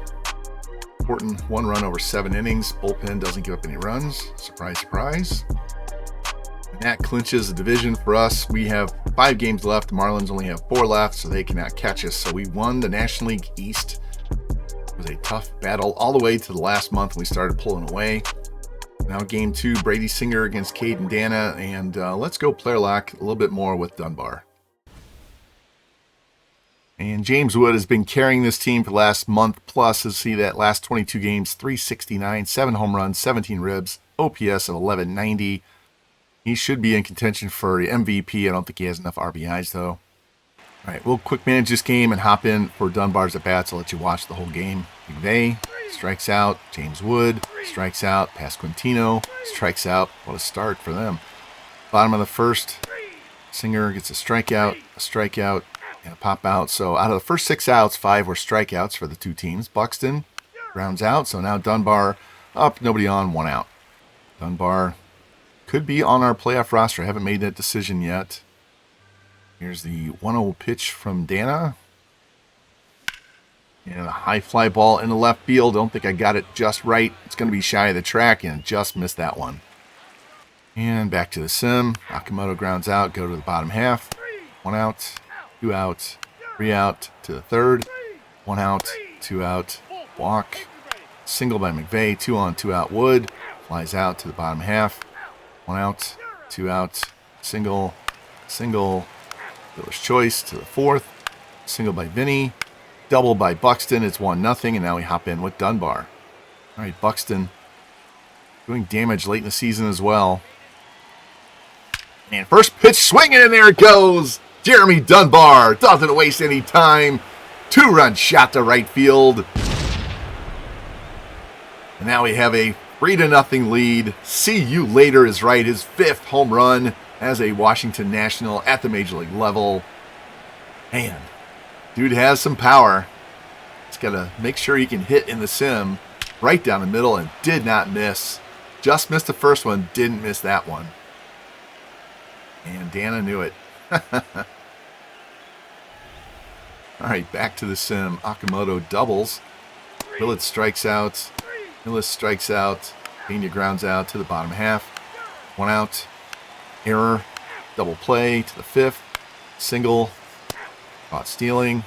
Horton 1 run over 7 innings. Bullpen doesn't give up any runs. Surprise, surprise. And that clinches the division for us. We have 5 games left. The Marlins only have 4 left, so they cannot catch us. So we won the National League East. It was a tough battle all the way to the last month when we started pulling away. Now game 2, Brady Singer against Cade and Dana, and let's go player lock a little bit more with Dunbar. And James Wood has been carrying this team for the last month plus. Let's see that last 22 games, 369, 7 home runs, 17 ribs, OPS of 1190. He should be in contention for the MVP. I don't think he has enough RBIs though. All right, we'll quick manage this game and hop in for Dunbar's at-bats. I'll let you watch the whole game. McVay strikes out. James Wood strikes out. Pasquantino strikes out. What a start for them. Bottom of the first, Singer gets a strikeout, and a pop out. So out of the first 6 outs, 5 were strikeouts for the 2 teams. Buxton rounds out. So now Dunbar up, nobody on, 1 out. Dunbar could be on our playoff roster. I haven't made that decision yet. Here's the 1-0 pitch from Dana. And a high fly ball in the left field. Don't think I got it just right. It's going to be shy of the track and just missed that one. And back to the sim. Akamoto grounds out. Go to the bottom half. 1 out, 2 out, 3 out to the third. 1 out, 2 out, walk. Single by McVay. 2 on, 2 out Wood. Flies out to the bottom half. 1 out, 2 out, single. Dealer's choice to the fourth. Single by Vinny. Double by Buxton. It's 1-0, and now we hop in with Dunbar. All right, Buxton doing damage late in the season as well. And first pitch swinging, and there it goes. Jeremy Dunbar doesn't waste any time. 2-run shot to right field. And now we have a 3-0 lead. See you later is right. His 5th home run as a Washington National at the Major League level. Man, dude has some power. He's got to make sure he can hit in the sim right down the middle and did not miss. Just missed the first one, didn't miss that one. And Dana knew it. All right, back to the sim. Akamoto doubles. Willits strikes out. Millis strikes out. Pena grounds out to the bottom half. 1 out. Error. Double play to the 5th. Single. Caught stealing.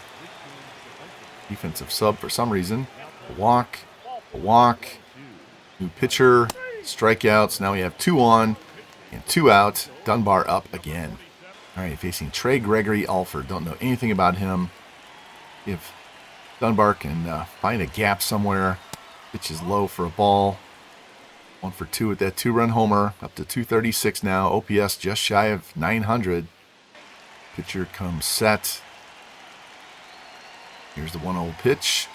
Defensive sub for some reason. A walk. New pitcher. Strikeouts. Now we have 2 on and 2 out. Dunbar up again. All right, facing Trey Gregory Alford. Don't know anything about him. If Dunbar can find a gap somewhere. Pitch is low for a ball. 1 for 2 with that 2-run homer. Up to 236 now. OPS just shy of 900. Pitcher comes set. Here's the 1-0 pitch.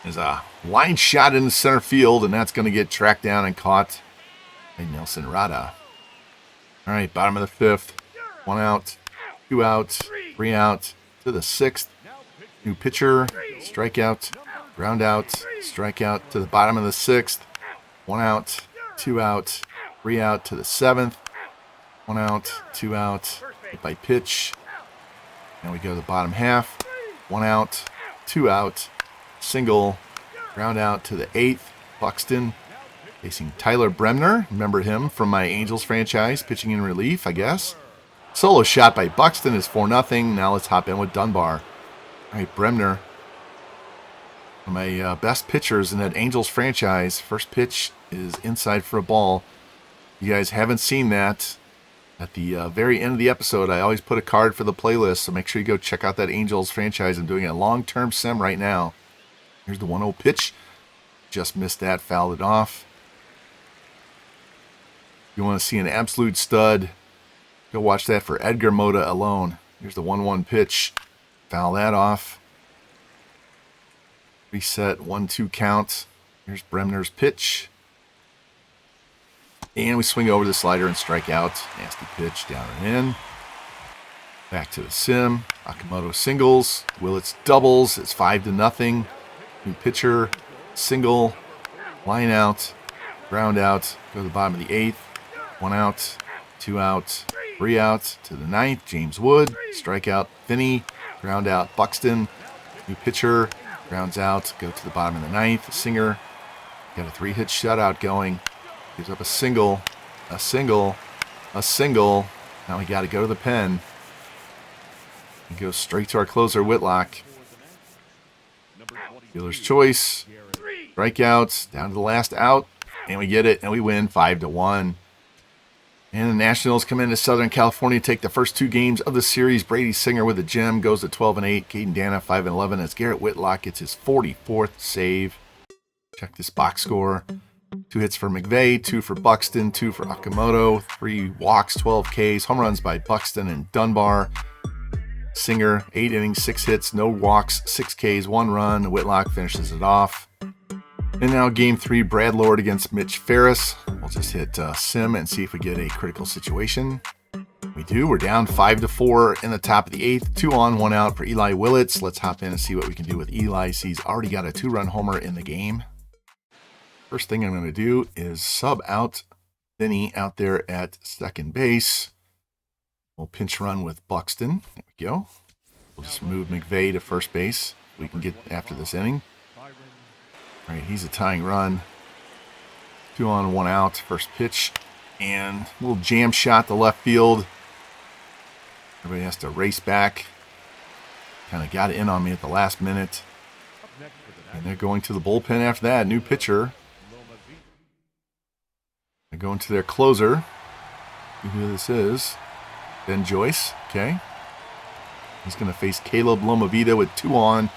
There's a line shot in the center field, and that's going to get tracked down and caught by Nelson Rada. All right, bottom of the 5th. 1 out, 2 out, 3 out to the 6th. New pitcher, strikeout, ground out, strikeout to the bottom of the 6th. 1 out, 2 out, 3 out to the 7th. 1 out, 2 out, hit by pitch. Now we go to the bottom half. 1 out, 2 out, single, ground out to the 8th. Buxton facing Tyler Bremner. Remember him from my Angels franchise, pitching in relief, I guess. Solo shot by Buxton is 4-0. Now let's hop in with Dunbar. All right, Bremner, one of my best pitchers in that Angels franchise. First pitch is inside for a ball. you guys haven't seen that, at the very end of the episode, I always put a card for the playlist, so make sure you go check out that Angels franchise. I'm doing a long-term sim right now. Here's the 1-0 pitch. Just missed that, fouled it off. You want to see an absolute stud, go watch that for Edgar Mota alone. Here's the 1-1 pitch. Foul that off. Reset, 1-2 count. Here's Bremner's pitch. And we swing over the slider and strike out. Nasty pitch, down and in. Back to the sim. Akamoto singles. Willits doubles. It's 5-0. New pitcher. Single. Line out. Ground out. Go to the bottom of the 8th. 1 out. 2 out. 3 out. To the 9th. James Wood. Strikeout. Finney. Ground out. Buxton. New pitcher. Grounds out. Go to the bottom of the 9th. Singer. Got a 3-hit shutout going. Gives up a single. A single. A single. Now we got to go to the pen. And go straight to our closer, Whitlock. Dealer's choice. Strikeouts. Down to the last out. And we get it. And we win 5-1. And the Nationals come into Southern California, take the first 2 games of the series. Brady Singer with a gem goes to 12-8. Caden Dana 5-11 as Garrett Whitlock gets his 44th save. Check this box score. 2 hits for McVeigh, 2 for Buxton, 2 for Akamoto, 3 walks, 12 Ks, home runs by Buxton and Dunbar. Singer, 8 innings, 6 hits, no walks, 6 Ks, 1 run. Whitlock finishes it off. And now game 3, Brad Lord against Mitch Ferris. We'll just hit sim and see if we get a critical situation. We do. We're down 5-4 in the top of the 8th. 2 on, 1 out for Eli Willits. Let's hop in and see what we can do with Eli. He's already got a 2-run homer in the game. First thing I'm going to do is sub out Finney out there at second base. We'll pinch run with Buxton. There we go. We'll just move McVeigh to first base. We can get after this inning. All right, he's a tying run. 2 on, 1 out. First pitch. And a little jam shot to left field. Everybody has to race back. Kind of got it in on me at the last minute. And they're going to the bullpen after that. New pitcher. They're going to their closer. Who this is. Ben Joyce. Okay. He's going to face Caleb Lomavita with 2 on,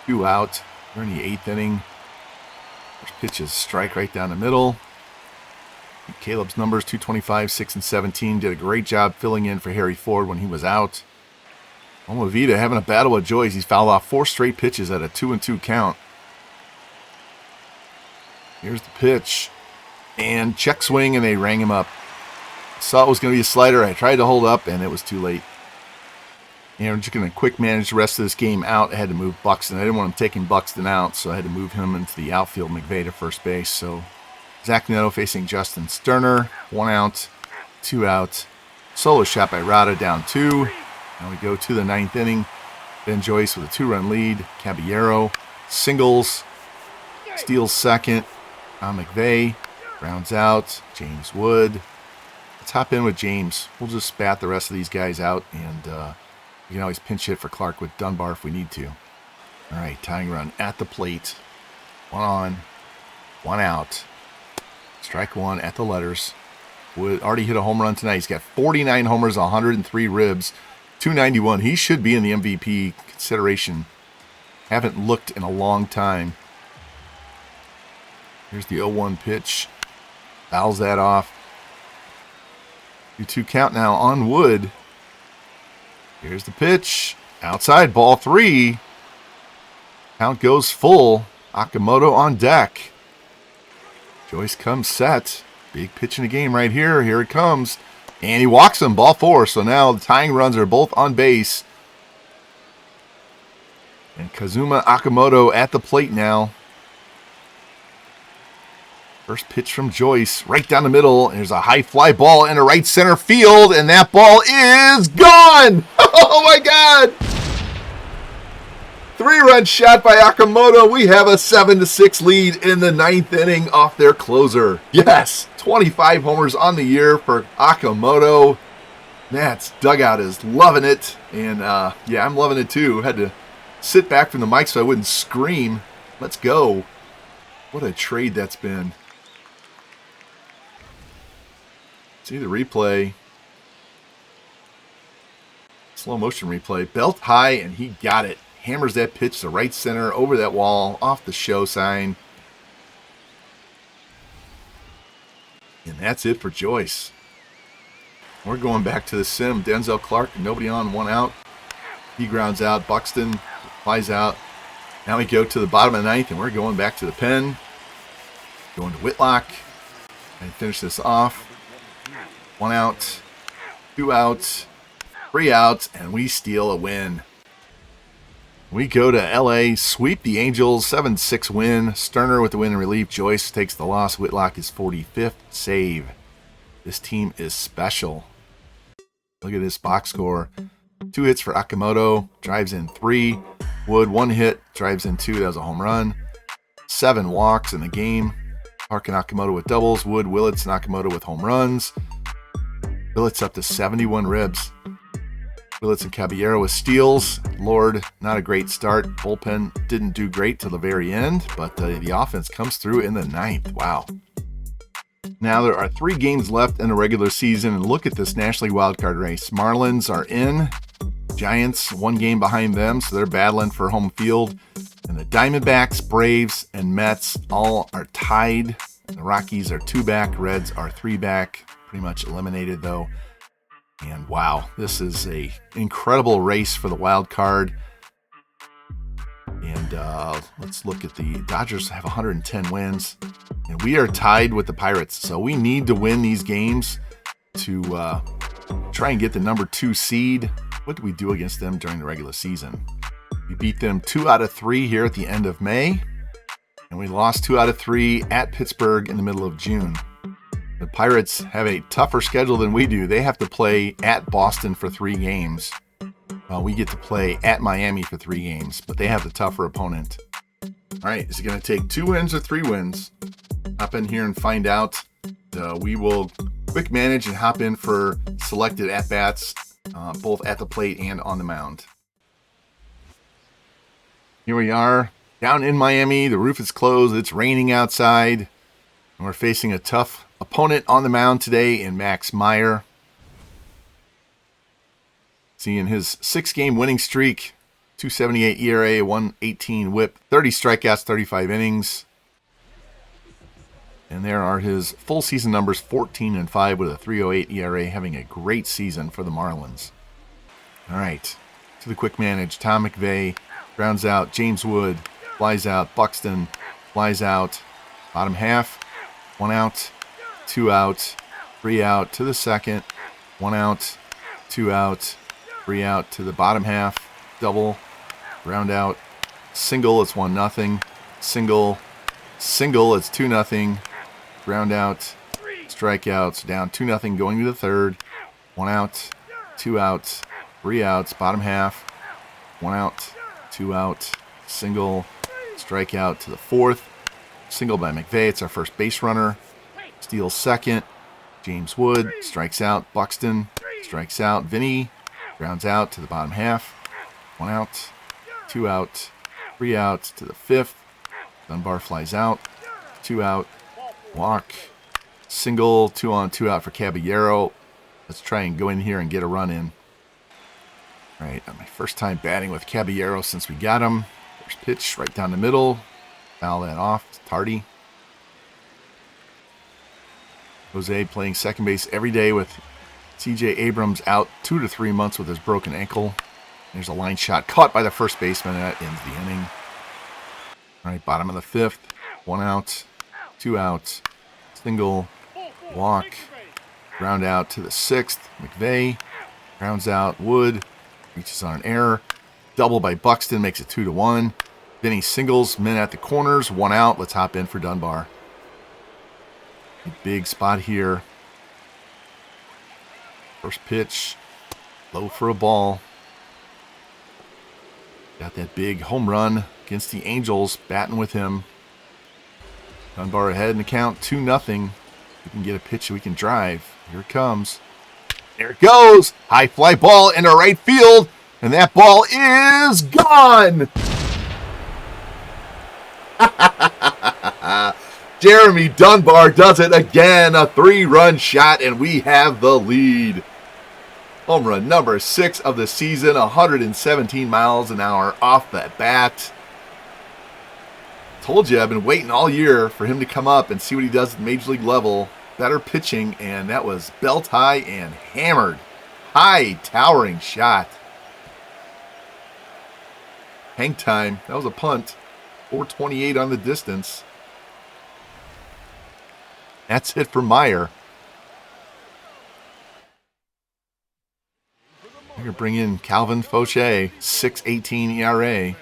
2 out. We're in the 8th inning. First pitch is strike right down the middle. Caleb's numbers, 225, 6, and 17. Did a great job filling in for Harry Ford when he was out. Lomavita having a battle with Joyce. He's fouled off 4 straight pitches at a 2-2 count. Here's the pitch. And check swing, and they rang him up. Saw it was going to be a slider. I tried to hold up, and it was too late. And we're just going to quick manage the rest of this game out. I had to move Buxton. I didn't want him taking Buxton out, so I had to move him into the outfield, McVeigh to first base. So Zach Neto facing Justin Sterner. 1 out, 2 out. Solo shot by Rada, down 2. Now we go to the 9th inning. Ben Joyce with a 2-run lead. Caballero singles. Steals second. McVeigh rounds out. James Wood. Let's hop in with James. We'll just spat the rest of these guys out, and we can always pinch hit for Clark with Dunbar if we need to. All right, tying run at the plate. 1 on, 1 out. Strike 1 at the letters. Wood already hit a home run tonight. He's got 49 homers, 103 ribs, 291. He should be in the MVP consideration. Haven't looked in a long time. Here's the 0-1 pitch. Fouls that off. 2-2 count now on Wood. Here's the pitch. Outside, ball 3. Count goes full. Akamoto on deck. Joyce comes set. Big pitch in the game right here. Here it comes. And he walks him, ball 4. So now the tying runs are both on base. And Kazuma Akamoto at the plate now. First pitch from Joyce, right down the middle. And there's a high fly ball into right center field, and that ball is gone! Oh my God! 3-run shot by Akamoto. We have a 7-6 lead in the 9th inning off their closer. Yes, 25 homers on the year for Akamoto. Matt's dugout is loving it, and yeah, I'm loving it too. Had to sit back from the mic so I wouldn't scream. Let's go. What a trade that's been. See the replay. Slow motion replay. Belt high, and he got it. Hammers that pitch to right center, over that wall, off the show sign. And that's it for Joyce. We're going back to the sim. Denzel Clark, nobody on, 1 out. He grounds out. Buxton flies out. Now we go to the bottom of the 9th, and we're going back to the pen. Going to Whitlock. And finish this off. 1 out. 2 outs. 3 outs. And we steal a win. We go to LA, sweep the Angels, 7-6 win. Sterner with the win in relief. Joyce takes the loss. Whitlock is 45th save. This team is special. Look at this box score. 2 hits for Akamoto, drives in 3. Wood, 1 hit, drives in 2. That was a home run. 7 walks in the game. Park and Akamoto with doubles. Wood, Willits, and Akamoto with home runs. Willits up to 71 ribs. Willits and Caballero with steals. Lord, not a great start. Bullpen didn't do great till the very end, but the offense comes through in the 9th. Wow. Now there are 3 games left in the regular season, and look at this National League wildcard race. Marlins are in. Giants 1 game behind them, so they're battling for home field. And the Diamondbacks, Braves, and Mets all are tied. The Rockies are 2 back. Reds are 3 back. Pretty much eliminated, though. And wow, this is a incredible race for the wild card. And let's look at the Dodgers have 110 wins. And we are tied with the Pirates. So we need to win these games to try and get the number 2 seed. What did we do against them during the regular season? We beat them 2 out of 3 here at the end of May. And we lost 2 out of 3 at Pittsburgh in the middle of June. The Pirates have a tougher schedule than we do. They have to play at Boston for 3 games. We get to play at Miami for 3 games, but they have the tougher opponent. All right, is it going to take 2 wins or 3 wins? Hop in here and find out. We will quick manage and hop in for selected at-bats, both at the plate and on the mound. Here we are, down in Miami. The roof is closed. It's raining outside. And we're facing a tough opponent on the mound today in Max Meyer. Seeing his 6-game winning streak, 2.78 ERA, 1.18 WHIP, 30 strikeouts, 35 innings. And there are his full season numbers, 14-5 with a 3.08 ERA, having a great season for the Marlins. All right, to the quick manage. Tom McVeigh grounds out. James Wood flies out. Buxton flies out. Bottom half, 1 out, 2 out, 3 out to the second, 1 out, 2 out, 3 out to the bottom half, double, round out, single, it's 1-0, single, it's 2-0, ground out, strikeouts, down 2-0 going to the third, 1 out, 2 outs, 3 outs, bottom half, 1 out, 2 out, single, strikeout to the fourth, single by McVeigh, it's our first base runner, steals second, James Wood strikes out, Buxton strikes out, Vinny grounds out to the bottom half, 1 out, 2 out, 3 outs to the fifth, Dunbar flies out, 2 out, walk, single, 2 on, 2 out for Caballero. Let's try and go in here and get a run in. All right, my first time batting with Caballero since we got him. First pitch right down the middle, foul that off, it's Tardy. Jose playing second base every day with C.J. Abrams out 2 to 3 months with his broken ankle. There's a line shot caught by the first baseman, and that ends the inning. All right, bottom of the fifth, 1 out, 2 outs, single, walk, ground out to the sixth. McVeigh grounds out. Wood reaches on an error. Double by Buxton makes it 2-1. Vinny singles, men at the corners, 1 out. Let's hop in for Dunbar. A big spot here. First pitch, low for a ball. Got that big home run against the Angels, batting with him. Dunbar ahead in the count, 2-0. We can get a pitch we can drive. Here it comes. There it goes. High fly ball into right field, and that ball is gone. Jeremy Dunbar does it again. A 3-run shot, and we have the lead. Home run number 6 of the season, 117 miles an hour off the bat. Told you, I've been waiting all year for him to come up and see what he does at Major League level. Better pitching, and that was belt high and hammered. High, towering shot. Hang time. That was a punt. 428 on the distance. That's it for Meyer. We're going to bring in Calvin Fauché, 6.18 ERA.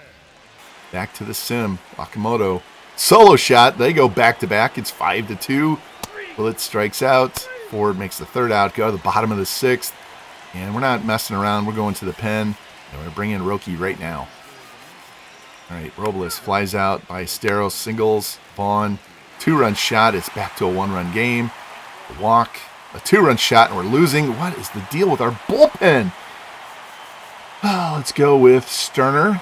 Back to the sim. Okamoto. Solo shot. They go back-to-back. It's 5-2. Willett strikes out. Ford makes the third out. Go to the bottom of the 6th. And we're not messing around. We're going to the pen. And we're going to bring in Roki right now. All right, Robles flies out by Steros, singles. Vaughn, 2-run shot. It's back to a 1-run game. A walk, a 2-run shot, and we're losing. What is the deal with our bullpen? Let's go with Sterner.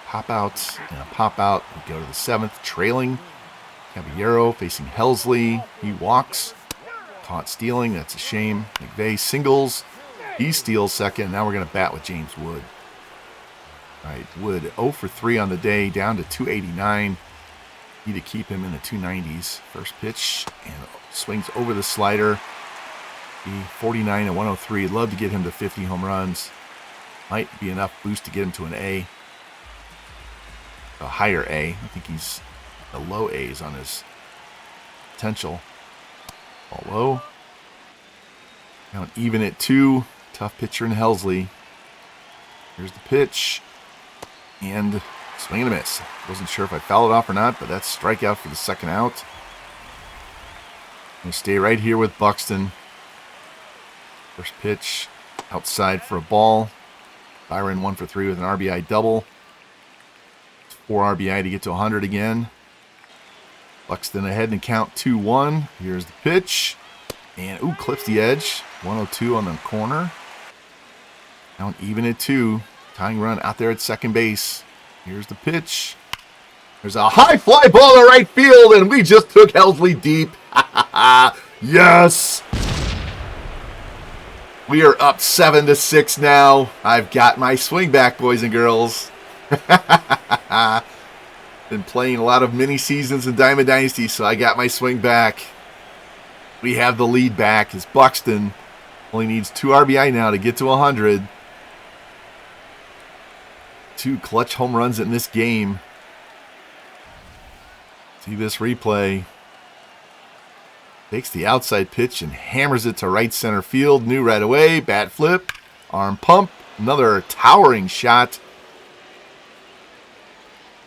Pop out and a pop out. We go to the 7th, trailing. Caballero facing Helsley. He walks. Caught stealing. That's a shame. McVeigh singles. He steals second. Now we're going to bat with James Wood. All right, Wood 0 for 3 on the day, down to 289. Need to keep him in the 290s. First pitch and swings over the slider. 49 and 103. Love to get him to 50 home runs. Might be enough boost to get him to an A. A higher A. I think he's a low A's on his potential. All low. Now even at 2. Tough pitcher in Helsley. Here's the pitch. And swing and a miss. Wasn't sure if I fouled it off or not, but that's strikeout for the second out. I'm going to stay right here with Buxton. First pitch outside for a ball. Byron 1 for 3 with an RBI double. 4 RBI to get to 100 again. Buxton ahead and count 2-1. Here's the pitch. And, ooh, clips the edge. 102 on the corner. Now an even at 2. Tying run out there at second base. Here's the pitch. There's a high fly ball to right field, and we just took Helsley deep. Yes! We are up 7-6 now. I've got my swing back, boys and girls. Been playing a lot of mini seasons in Diamond Dynasty, so I got my swing back. We have the lead back as Buxton only needs 2 RBI now to get to 100. 2 clutch home runs in this game. See this replay. Takes the outside pitch and hammers it to right center field. Knew right away. Bat flip. Arm pump. Another towering shot.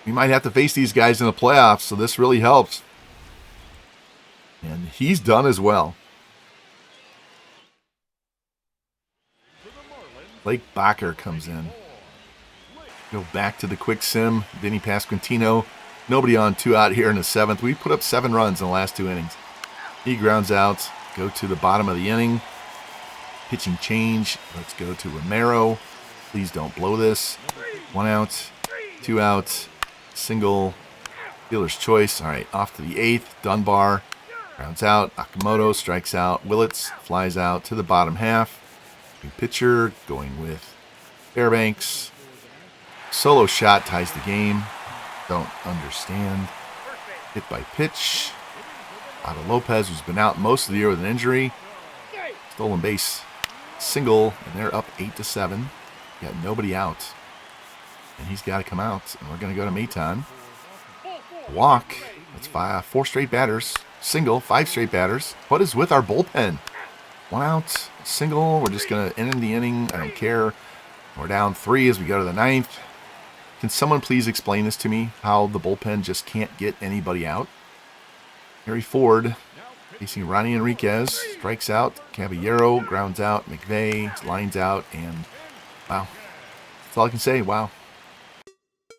We might have to face these guys in the playoffs, so this really helps. And he's done as well. Blake Bacher comes in. Go back to the quick sim. Vinny Pasquantino. Nobody on, 2 out here in the 7th. We put up 7 runs in the last 2 innings. He grounds out. Go to the bottom of the inning. Pitching change. Let's go to Romero. Please don't blow this. 1 out. 2 out. Single. Fielder's choice. All right, off to the 8th. Dunbar. Grounds out. Okamoto strikes out. Willits flies out to the bottom half. New pitcher going with Fairbanks. Solo shot ties the game. Don't understand. Hit by pitch. Otto Lopez, who's been out most of the year with an injury. Stolen base single, and they're up 8-7. Got nobody out. And he's got to come out. And we're going to go to Maton. Walk. That's 4 straight batters. Single, 5 straight batters. What is with our bullpen? 1 out, single. We're just going to end the inning. I don't care. We're down 3 as we go to the 9th. Can someone please explain this to me? How the bullpen just can't get anybody out? Harry Ford facing Ronnie Enriquez. Strikes out. Caballero grounds out. McVeigh lines out. And wow. That's all I can say. Wow.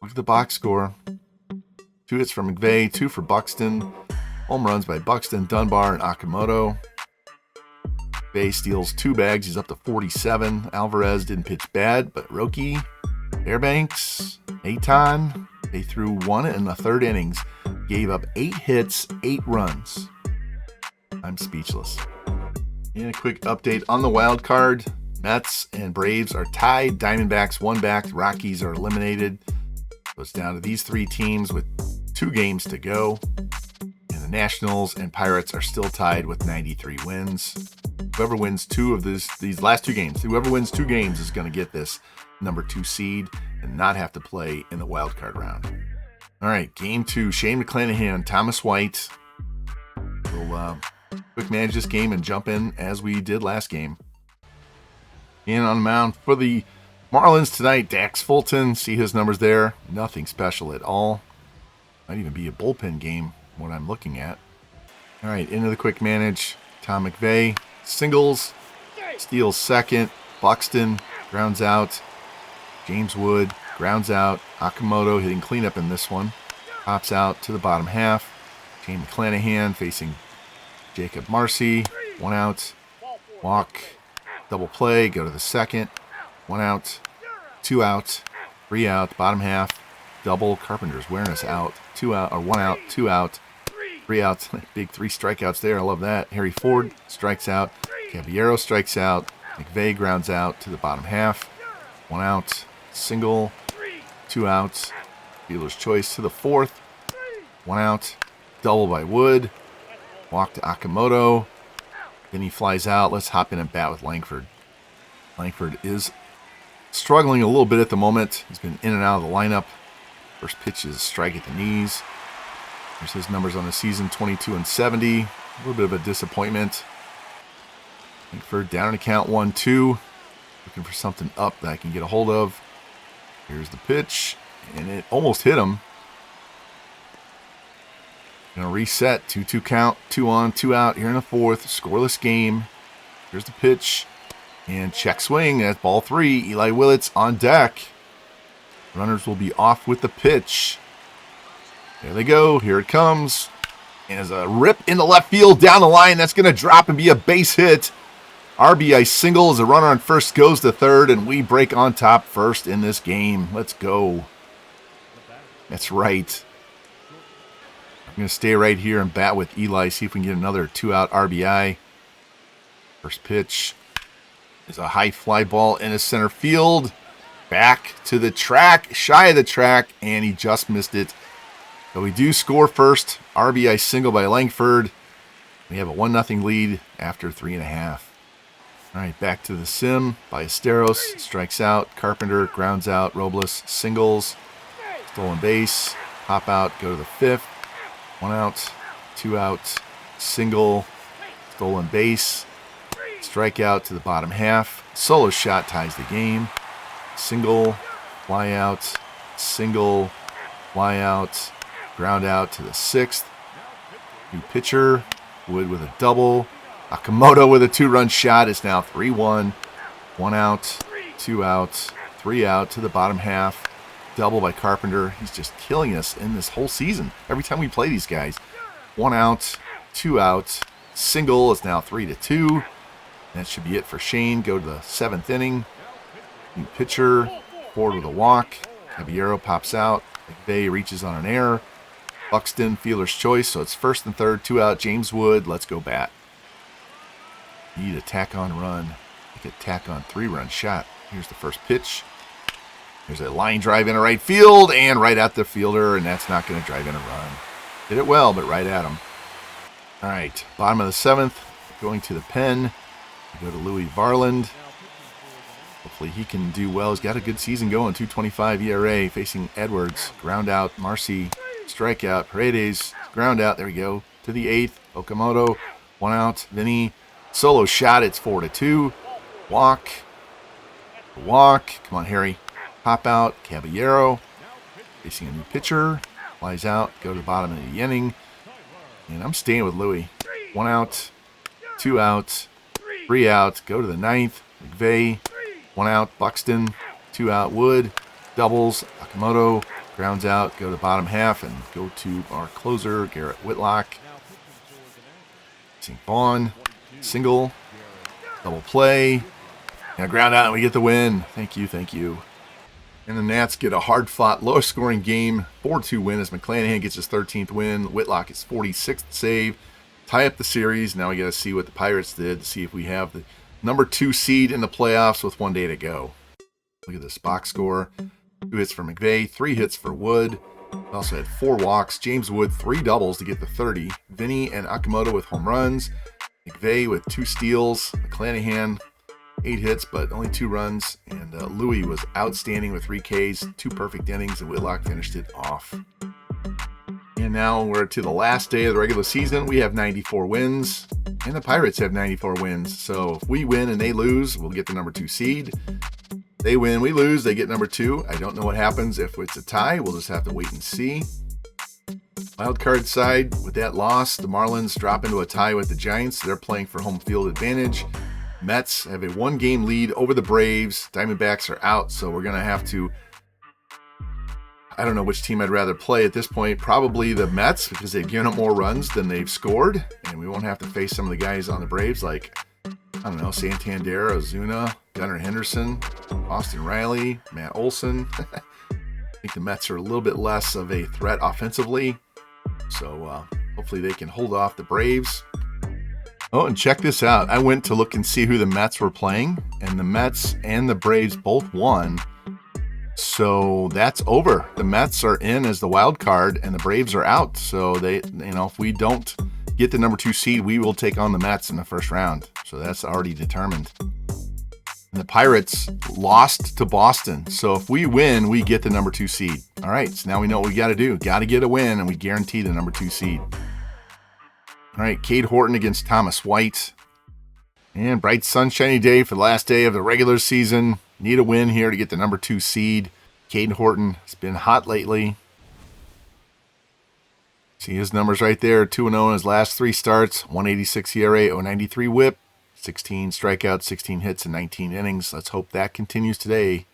Look at the box score. 2 hits for McVeigh. 2 for Buxton. Home runs by Buxton, Dunbar, and Okamoto. McVeigh steals 2 bags. He's up to 47. Alvarez didn't pitch bad, but Roki, Fairbanks, Maton, they threw 1 in the 3rd innings. gave up 8 hits, 8 runs. I'm speechless. And a quick update on the wild card. Mets and Braves are tied. Diamondbacks 1 back. Rockies are eliminated. So it's down to these 3 teams with 2 games to go. And the Nationals and Pirates are still tied with 93 wins. Whoever wins 2 of these last 2 games, whoever wins 2 games is going to get this number 2 seed and not have to play in the wild card round. All right, game 2, Shane McClanahan, Thomas White. We'll quick manage this game and jump in as we did last game. And on the mound for the Marlins tonight, Dax Fulton. See his numbers there. Nothing special at all. Might even be a bullpen game, what I'm looking at. All right, into the quick manage. Tom McVeigh, singles, steals second. Buxton grounds out. James Wood grounds out. Okamoto hitting cleanup in this one. Pops out to the bottom half. Shane McClanahan facing Jacob Marcy. 1 out. Walk. Double play. Go to the second. 1 out. 2 out. 3 out. Bottom half. Double. Carpenter's wearing us out. 2 out. Or 1 out. 2 out. 3 outs. Big 3 strikeouts there. I love that. Harry Ford strikes out. Caballero strikes out. McVeigh grounds out to the bottom half. 1 out. Single. 2 outs. Fielder's choice to the 4th. 1 out. Double by Wood. Walk to Okamoto. Then he flies out. Let's hop in and bat with Langford. Langford is struggling a little bit at the moment. He's been in and out of the lineup. First pitch is a strike at the knees. There's his numbers on the season, 22 and 70. A little bit of a disappointment. Langford down in the count 1-2. Looking for something up that I can get a hold of. Here's the pitch. And it almost hit him. Gonna reset. 2-2 count. 2 on, 2 out here in the 4th. Scoreless game. Here's the pitch. And check swing. That's ball 3. Eli Willits on deck. Runners will be off with the pitch. There they go. Here it comes. And there's a rip in the left field down the line. That's going to drop and be a base hit. RBI single as a runner on first goes to third, and we break on top first in this game. Let's go. That's right. I'm going to stay right here and bat with Eli, see if we can get another 2-out RBI. First pitch is a high fly ball in the center field. Back to the track, shy of the track, and he just missed it. So we do score first. RBI single by Langford. We have a 1-0 lead after 3.5. All right, back to the sim. Ballesteros strikes out. Carpenter grounds out. Robles singles. Stolen base. Pop out. Go to the 5th. 1 out. 2 out. Single. Stolen base. Strikeout to the bottom half. Solo shot ties the game. Single. Fly out. Single. Fly out. Ground out to the 6th. New pitcher. Wood with a double. Okamoto with a 2-run shot. It's now 3-1. 1 out, 2 out, 3 out to the bottom half. Double by Carpenter. He's just killing us in this whole season. Every time we play these guys. 1 out, 2 out. Single is now 3-2. That should be it for Shane. Go to the 7th inning. New pitcher. Ford with a walk. Caballero pops out. McVeigh reaches on an error. Buxton, fielder's choice. So it's 1st and 3rd. 2 out. James Wood. Let's go bat. Need a tack-on run. Like a tack-on 3-run shot. Here's the first pitch. There's a line drive into right field and right at the fielder, and that's not going to drive in a run. Did it well, but right at him. All right, bottom of the 7th, going to the pen. We go to Louis Varland. Hopefully he can do well. He's got a good season going. 2.25 ERA facing Edwards. Ground out. Marcy. Strikeout. Paredes. Ground out. There we go. To the 8th. Okamoto. 1 out. Vinny. Solo shot. It's 4-2. Walk. Walk. Come on, Harry. Pop out. Caballero. Facing a new pitcher. Flies out. Go to the bottom of the inning. And I'm staying with Louis. 1 out. 2 out. 3 out. Go to the 9th. McVeigh. 1 out. Buxton. 2 out. Wood. Doubles. Okamoto. Grounds out. Go to the bottom half and go to our closer, Garrett Whitlock. St. Vaughn. Single. Double play. And a ground out and we get the win. Thank you. Thank you. And the Nats get a hard-fought, low-scoring game, 4-2 win as McClanahan gets his 13th win. Whitlock his 46th save. Tie up the series. Now we got to see what the Pirates did to see if we have the number 2 seed in the playoffs with 1 day to go. Look at this box score. 2 hits for McVeigh, 3 hits for Wood. We also had 4 walks. James Wood, 3 doubles to get the 30. Vinny and Akamoto with home runs. McVeigh with 2 steals. McClanahan, 8 hits, but only 2 runs. And Louis was outstanding with 3 Ks, 2 perfect innings, and Whitlock finished it off. And now we're to the last day of the regular season. We have 94 wins, and the Pirates have 94 wins. So if we win and they lose, we'll get the number 2 seed. They win, we lose, they get number 2. I don't know what happens if it's a tie. We'll just have to wait and see. Wild card side, with that loss, the Marlins drop into a tie with the Giants. They're playing for home field advantage. Mets have a 1-game lead over the Braves. Diamondbacks are out, so we're going to have to, I don't know which team I'd rather play at this point. Probably the Mets, because they've given up more runs than they've scored, and we won't have to face some of the guys on the Braves like, I don't know, Santander, Ozuna, Gunnar Henderson, Austin Riley, Matt Olson. I think the Mets are a little bit less of a threat offensively, so hopefully they can hold off the Braves. Oh, and check this out. I went to look and see who the Mets were playing, and the Mets and the Braves both won. So that's over. The Mets are in as the wild card, and the Braves are out. So they, if we don't get the number 2 seed, we will take on the Mets in the first round. So that's already determined. And the Pirates lost to Boston. So if we win, we get the number 2 seed. All right, so now we know what we got to do. Got to get a win, and we guarantee the number 2 seed. All right, Cade Horton against Thomas White. And bright sunshiny day for the last day of the regular season. Need a win here to get the number 2 seed. Cade Horton has been hot lately. See his numbers right there. 2-0 in his last 3 starts. 186 ERA, 093 whip. 16 strikeouts, 16 hits, and 19 innings. Let's hope that continues today.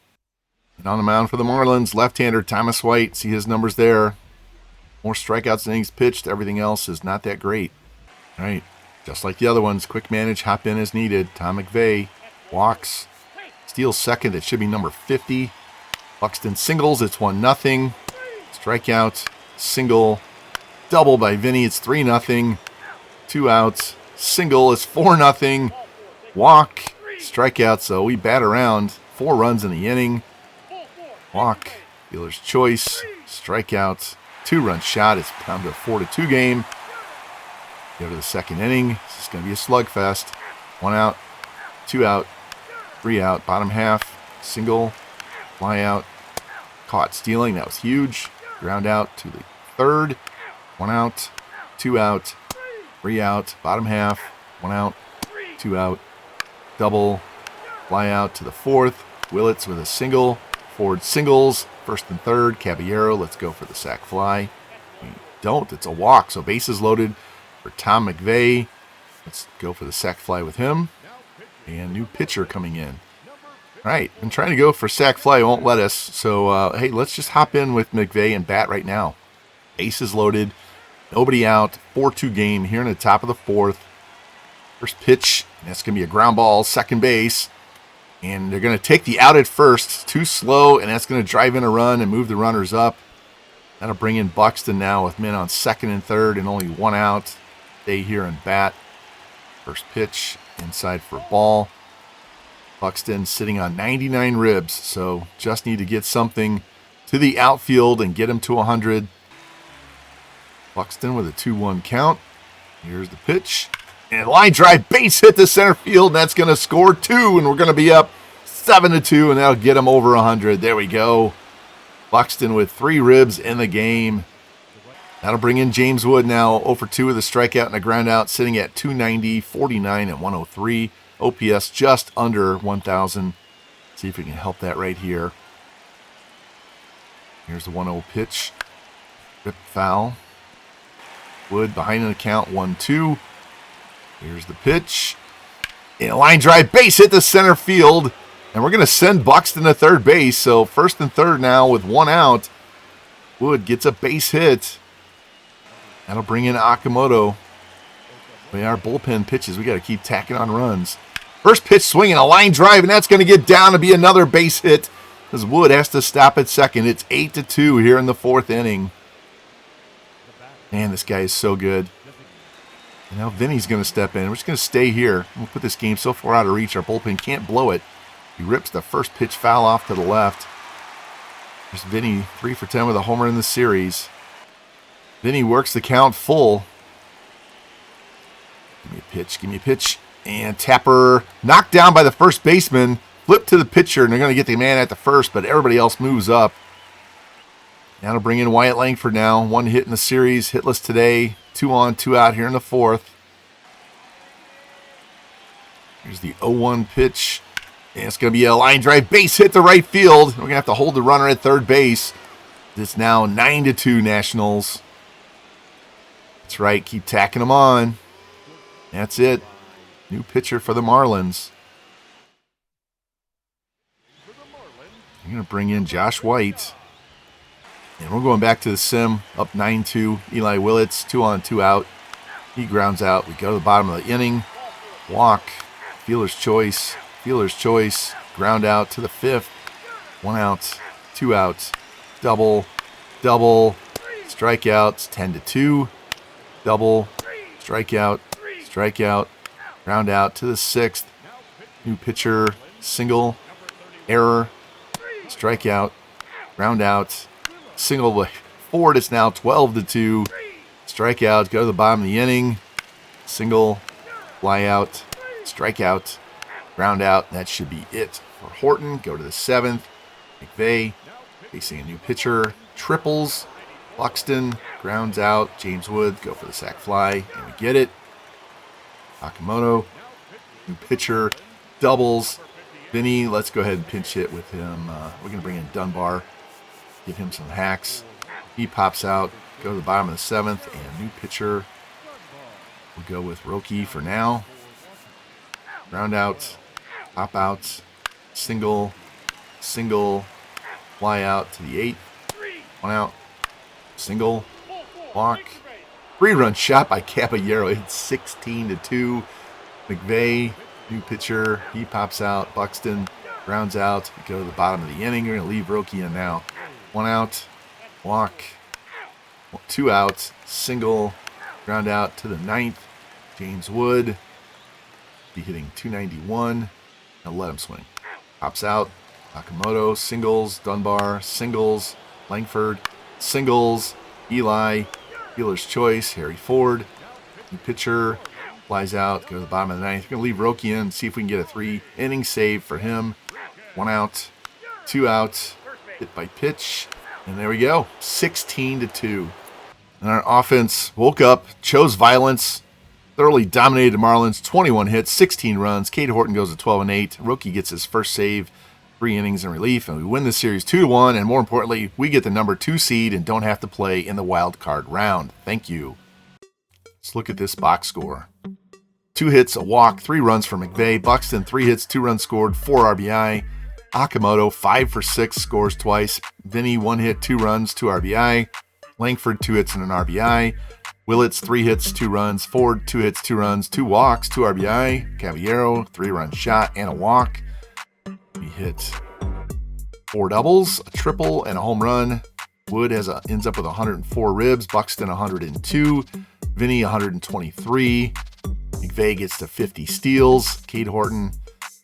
And on the mound for the Marlins, left-hander Thomas White. See his numbers there. More strikeouts than innings pitched. Everything else is not that great. All right, just like the other ones, quick manage, hop in as needed. Tom McVeigh walks, steals second. It should be number 50. Buxton singles. It's 1-0. Strikeout, single, double by Vinny. It's 3-0. 2 outs. Single is 4-0. Walk, strikeout. So we bat around. 4 runs in the inning. Walk, dealer's choice, strikeout, 2-run shot. It's down to a 4-2 game. Go to the second inning. This is going to be a slugfest. 1 out, 2 out, 3 out. Bottom half, single, fly out, caught stealing. That was huge. Ground out to the third. 1 out, 2 out, 3 out. Bottom half, 1 out, 2 out. Double, fly out to the fourth. Willits with a single. Ford singles, first and third. Caballero, let's go for the sac fly. We don't. It's a walk. So bases loaded for Tom McVeigh. Let's go for the sac fly with him. And new pitcher coming in. All right, I'm trying to go for sac fly. Won't let us. So, hey, let's just hop in with McVeigh and bat right now. Bases loaded. Nobody out. 4-2 game here in the top of the 4th. First pitch. That's going to be a ground ball, second base. And they're going to take the out at first. Too slow, and that's going to drive in a run and move the runners up. That'll bring in Buxton now with men on second and third and only 1 out. Stay here and bat. First pitch, inside for a ball. Buxton sitting on 99 ribs, so just need to get something to the outfield and get him to 100. Buxton with a 2-1 count. Here's the pitch. And line drive, base hit to center field, and that's going to score 2, and we're going to be up 7-2, and that'll get him over 100. There we go. Buxton with 3 ribs in the game. That'll bring in James Wood now, 0 for 2 with a strikeout and a ground out, sitting at 290, 49, and 103. OPS just under 1,000. See if we can help that right here. Here's the 1-0 pitch. Rip foul. Wood behind an account, 1-2. Here's the pitch. And a line drive, base hit to center field. And we're going to send Buxton to third base. So first and third now with 1 out. Wood gets a base hit. That'll bring in Akamoto. Our bullpen pitches. We got to keep tacking on runs. First pitch swinging, a line drive, and that's going to get down to be another base hit as Wood has to stop at second. It's 8-2 here in the 4th inning. Man, this guy is so good. And now Vinny's going to step in. We're just going to stay here. We'll put this game so far out of reach. Our bullpen can't blow it. He rips the first pitch foul off to the left. There's Vinny, 3 for 10 with a homer in the series. Vinny works the count full. Give me a pitch, give me a pitch. And Tapper knocked down by the first baseman. Flip to the pitcher, and they're going to get the man at the first, but everybody else moves up. Now to bring in Wyatt Langford now. 1 hit in the series, hitless today. 2 on, 2 out here in the 4th. Here's the 0-1 pitch. And it's going to be a line drive base hit to right field. We're going to have to hold the runner at third base. It's now 9-2 Nationals. That's right, keep tacking them on. That's it. New pitcher for the Marlins. I'm going to bring in Josh White. And we're going back to the sim, up 9-2. Eli Willits, 2 on, 2 out. He grounds out. We go to the bottom of the inning. Walk. Fielder's choice. Fielder's choice. Ground out to the 5th. 1 out. 2 out. Double. Double. Strikeouts. 10-2. Double. Strikeout. Strikeout. Ground out to the 6th. New pitcher. Single. Error. Strikeout. Ground out. Single Ford. It's now 12-2. Strikeout. Go to the bottom of the inning. Single. Fly out. Strikeout. Ground out. That should be it for Horton. Go to the 7th. McVay facing a new pitcher. Triples. Buxton. Grounds out. James Wood. Go for the sac fly. And we get it. Akamoto. New pitcher. Doubles. Vinny. Let's go ahead and pinch hit with him. We're going to bring in Dunbar. Give him some hacks. He pops out. Go to the bottom of the 7th. And new pitcher. We'll go with Roki for now. Ground out. Pop out. Single. Single. Fly out to the 8th. 1 out. Single. Walk. 3-run shot by Caballero. It's 16-2. McVay. New pitcher. He pops out. Buxton. Grounds out. We go to the bottom of the inning. We're going to leave Roki in now. 1 out. Walk. 2 outs. Single. Ground out to the 9th. James Wood. Be hitting 291. Now let him swing. Pops out. Nakamoto. Singles. Dunbar. Singles. Langford. Singles. Eli. Fielder's choice. Harry Ford. New pitcher. Flies out. Go to the bottom of the 9th. We're going to leave Roki in. See if we can get a 3-inning save for him. 1 out. 2 outs. Hit by pitch. And there we go. 16-2. And our offense woke up, chose violence, thoroughly dominated the Marlins. 21 hits, 16 runs. Cade Horton goes to 12-8. Roki gets his first save, 3 innings in relief, and we win the series 2-1. And more importantly, we get the number 2 seed and don't have to play in the wild card round. Thank you. Let's look at this box score. 2 hits, a walk, 3 runs for McVay. Buxton, 3 hits, 2 runs scored, 4 RBI. Akamoto, 5 for 6, scores twice. Vinny, 1 hit, 2 runs, 2 RBI. Langford, 2 hits and an RBI. Willits, 3 hits, 2 runs. Ford, 2 hits, 2 runs, 2 walks, 2 RBI. Caballero, 3-run shot and a walk. He hit 4 doubles, a triple, and a home run. Wood ends up with 104 ribs. Buxton, 102. Vinny, 123. McVay gets to 50 steals. Cade Horton,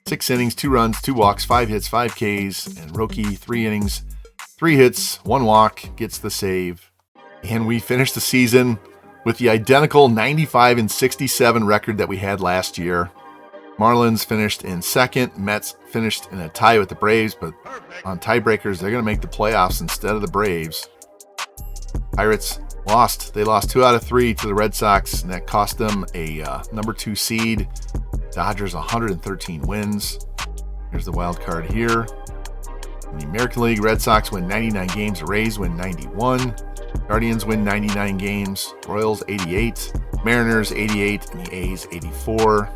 6 innings, 2 runs, 2 walks, 5 hits, 5 Ks. And Roki, 3 innings, 3 hits, 1 walk, gets the save. And we finished the season with the identical 95-67 record that we had last year. Marlins finished in second. Mets finished in a tie with the Braves, but on tiebreakers, they're going to make the playoffs instead of the Braves. Pirates lost. They lost 2 out of 3 to the Red Sox, and that cost them a number 2 seed. Dodgers 113 wins. Here's the wild card here. In the American League, Red Sox win 99 games. The Rays win 91. Guardians win 99 games. Royals 88. Mariners 88. And the A's 84.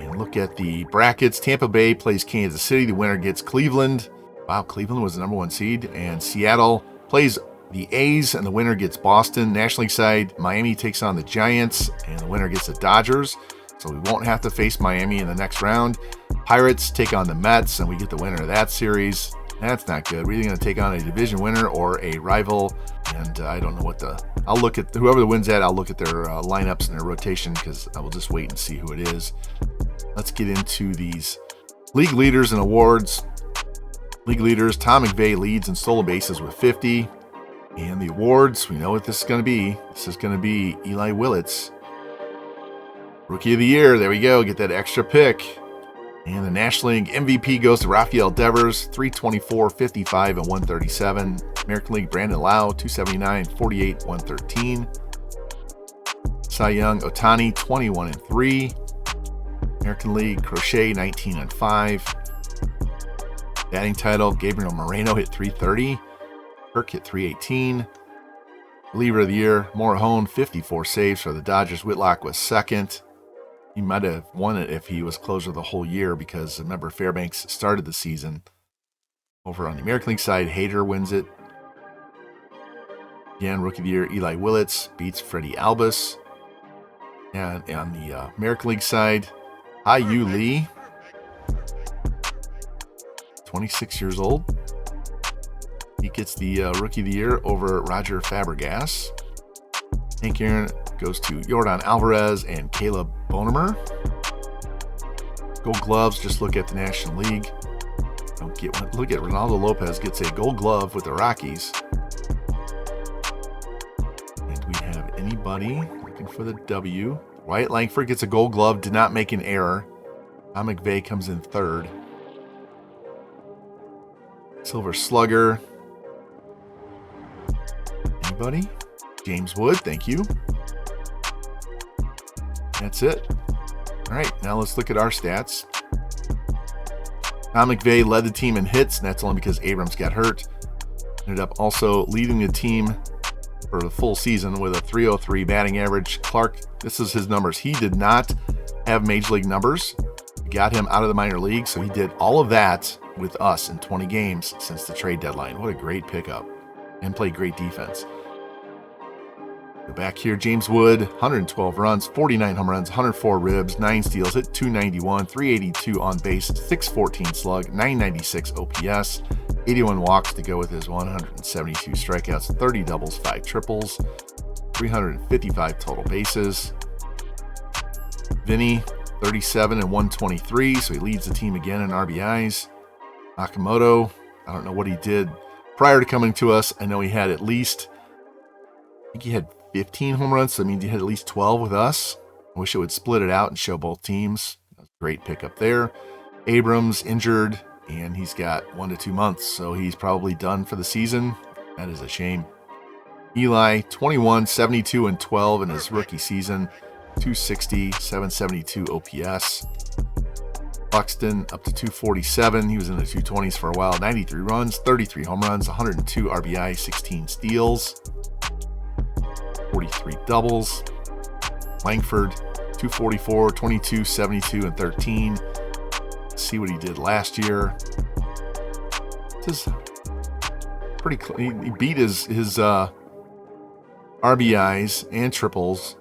And look at the brackets. Tampa Bay plays Kansas City. The winner gets Cleveland. Wow, Cleveland was the number 1 seed. And Seattle plays the A's, and the winner gets Boston. National League side, Miami takes on the Giants, and the winner gets the Dodgers. So we won't have to face Miami in the next round. Pirates take on the Mets, and we get the winner of that series. That's not good. We're either going to take on a division winner or a rival, and I don't know what I'll look at whoever the win's at. I'll look at their lineups and their rotation because I will just wait and see who it is. Let's get into these league leaders and awards. League leaders, Tom McVay leads in stolen bases with 50. And the awards, we know what this is going to be. This is going to be Eli Willits, Rookie of the Year. There we go. Get that extra pick. And the National League MVP goes to Rafael Devers, 324, 55, and 137. American League Brandon Lau, 279, 48, 113. Cy Young Ohtani, 21 and 3. American League Crochet, 19 and 5. Batting title, Gabriel Moreno hit 330. Kirk hit 318. Reliever of the Year, Morejon, 54 saves for the Dodgers. Whitlock was second. He might have won it if he was closer the whole year because remember Fairbanks started the season. Over on the American League side, Hader wins it. Again, Rookie of the Year, Eli Willits beats Freddie Albus. And on the American League side, Hai-Yu Lee, 26 years old. He gets the Rookie of the Year over Roger Fabregas. Hank Aaron goes to Yordan Alvarez and Caleb Bonemer. Gold Gloves, just look at the National League. Don't get one. Look at Ronaldo Lopez gets a Gold Glove with the Rockies. And we have anybody looking for the W. Wyatt Langford gets a Gold Glove, did not make an error. Tom McVay comes in third. Silver Slugger. Anybody? James Wood, thank you. That's it. All right, now let's look at our stats. Tom McVay led the team in hits, and that's only because Abrams got hurt. Ended up also leading the team for the full season with a 303 batting average. Clark, this is his numbers. He did not have major league numbers. We got him out of the minor league, so he did all of that with us in 20 games since the trade deadline. What a great pickup. And played great defense. Go back here, James Wood, 112 runs, 49 home runs, 104 ribs, 9 steals, hit 291, 382 on base, 614 slug, 996 OPS, 81 walks to go with his 172 strikeouts, 30 doubles, 5 triples, 355 total bases. Vinny, 37 and 123, so he leads the team again in RBIs. Nakamoto, I don't know what he did prior to coming to us. I know he had at least, I think he had 15 home runs, so that means he had at least 12 with us. I wish it would split it out and show both teams. Great pickup there. Abrams injured, and he's got 1 to 2 months, so he's probably done for the season. That is a shame. Eli, 21, 72, and 12 in his rookie season. 260, 772 OPS. Buxton up to 247. He was in the 220s for a while. 93 runs, 33 home runs, 102 RBI, 16 steals. 43 doubles. Langford, 244, 22, 72, and 13. Let's see what he did last year. This is pretty clean. He beat his RBIs and triples.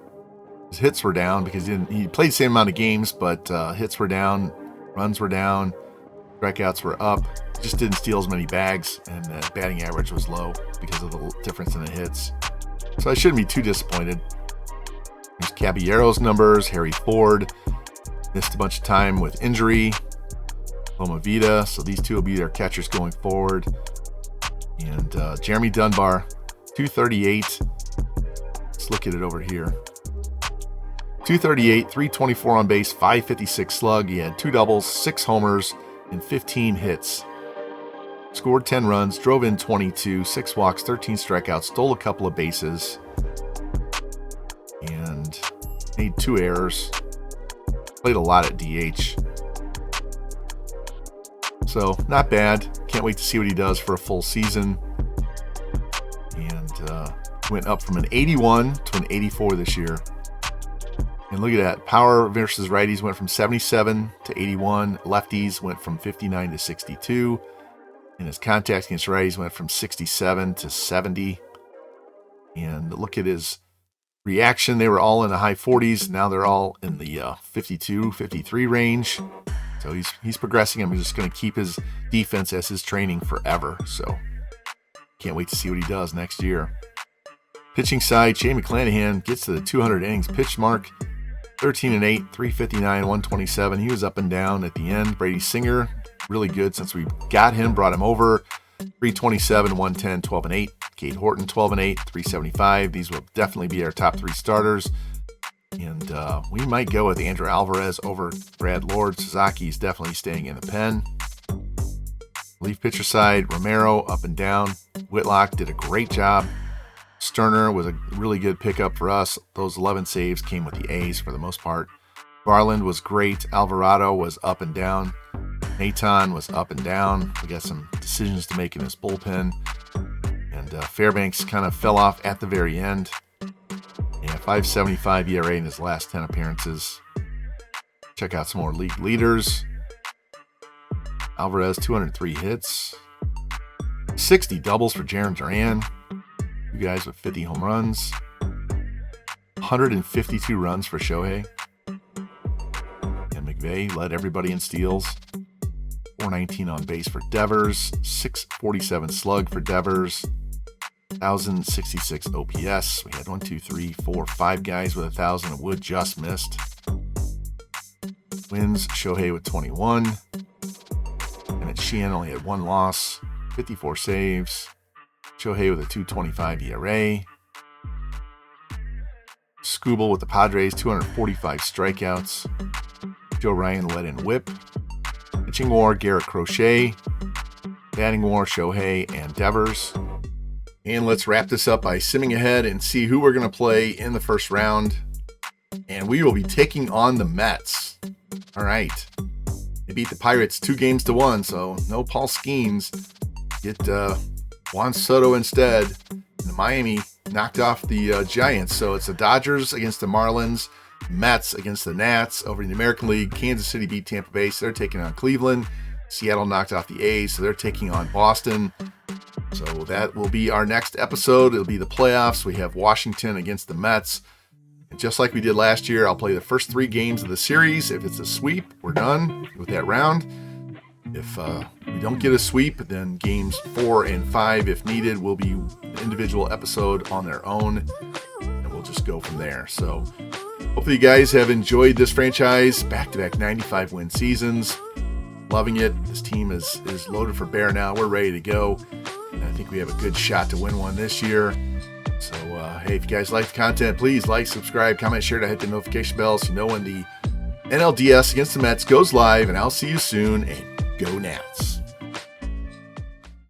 His hits were down because he played the same amount of games, but hits were down, runs were down, strikeouts were up. Just didn't steal as many bags, and the batting average was low because of the difference in the hits. So I shouldn't be too disappointed. There's Caballero's numbers. Harry Ford missed a bunch of time with injury. Loma Vida, so these two will be their catchers going forward. And Jeremy Dunbar, 238. Let's look at it over here. 238, 324 on base, 556 slug. He had 2 doubles, 6 homers, and 15 hits. Scored 10 runs, drove in 22, 6 walks, 13 strikeouts, stole a couple of bases, and made 2 errors. Played a lot at DH. So, not bad. Can't wait to see what he does for a full season. And went up from an 81 to an 84 this year. And look at that. Power versus righties went from 77 to 81. Lefties went from 59 to 62. And his contact against righties went from 67 to 70. And look at his reaction. They were all in the high 40s. Now they're all in the 52, 53 range. So he's progressing. I'm just going to keep his defense as his training forever. So can't wait to see what he does next year. Pitching side, Shane McClanahan gets to the 200 innings pitch mark. 13-8, 359, 127. He was up and down at the end. Brady Singer, really good since we got him, brought him over. 327, 110, 12-8. Kate Horton, 12-8, 375. These will definitely be our top 3 starters. And we might go with Andrew Alvarez over Brad Lord. Suzuki's definitely staying in the pen. Relief pitcher side, Romero up and down. Whitlock did a great job. Sterner was a really good pickup for us. Those 11 saves came with the A's for the most part. Garland was great. Alvarado was up and down. Naton was up and down. We got some decisions to make in this bullpen. And Fairbanks kind of fell off at the very end. Yeah, 5.75 ERA in his last 10 appearances. Check out some more league leaders. Alvarez, 203 hits. 60 doubles for Jarren Duran. You guys with 50 home runs. 152 runs for Shohei. And McVay led everybody in steals. 419 on base for Devers. 647 slug for Devers. 1,066 OPS. We had 1, 2, 3, 4, 5 guys with 1,000. Wood just missed. Wins, Shohei with 21. And Sheehan only had 1 loss. 54 saves. Shohei with a 2.25 ERA. Skubal with the Padres, 245 strikeouts. Joe Ryan led in whip. Pitching war, Garrett Crochet. Batting war, Shohei and Devers. And let's wrap this up by simming ahead and see who we're going to play in the first round. And we will be taking on the Mets. All right. They beat the Pirates 2-1, so no Paul Skeens. Get Juan Soto instead. And Miami knocked off the Giants. So it's the Dodgers against the Marlins, Mets against the Nats. Over in the American League, Kansas City beat Tampa Bay, so they're taking on Cleveland. Seattle knocked off the A's, so they're taking on Boston. So that will be our next episode. It'll be the playoffs. We have Washington against the Mets. And just like we did last year, I'll play the first 3 games of the series. If it's a sweep, we're done with that round. If we don't get a sweep, then games 4 and 5, if needed, will be an individual episode on their own. And we'll just go from there. So hopefully you guys have enjoyed this franchise. Back-to-back 95 win seasons. Loving it. This team is loaded for bear now. We're ready to go. And I think we have a good shot to win one this year. So, hey, if you guys like the content, please like, subscribe, comment, share, to hit the notification bell so you know when the NLDS against the Mets goes live. And I'll see you soon. And go Nats.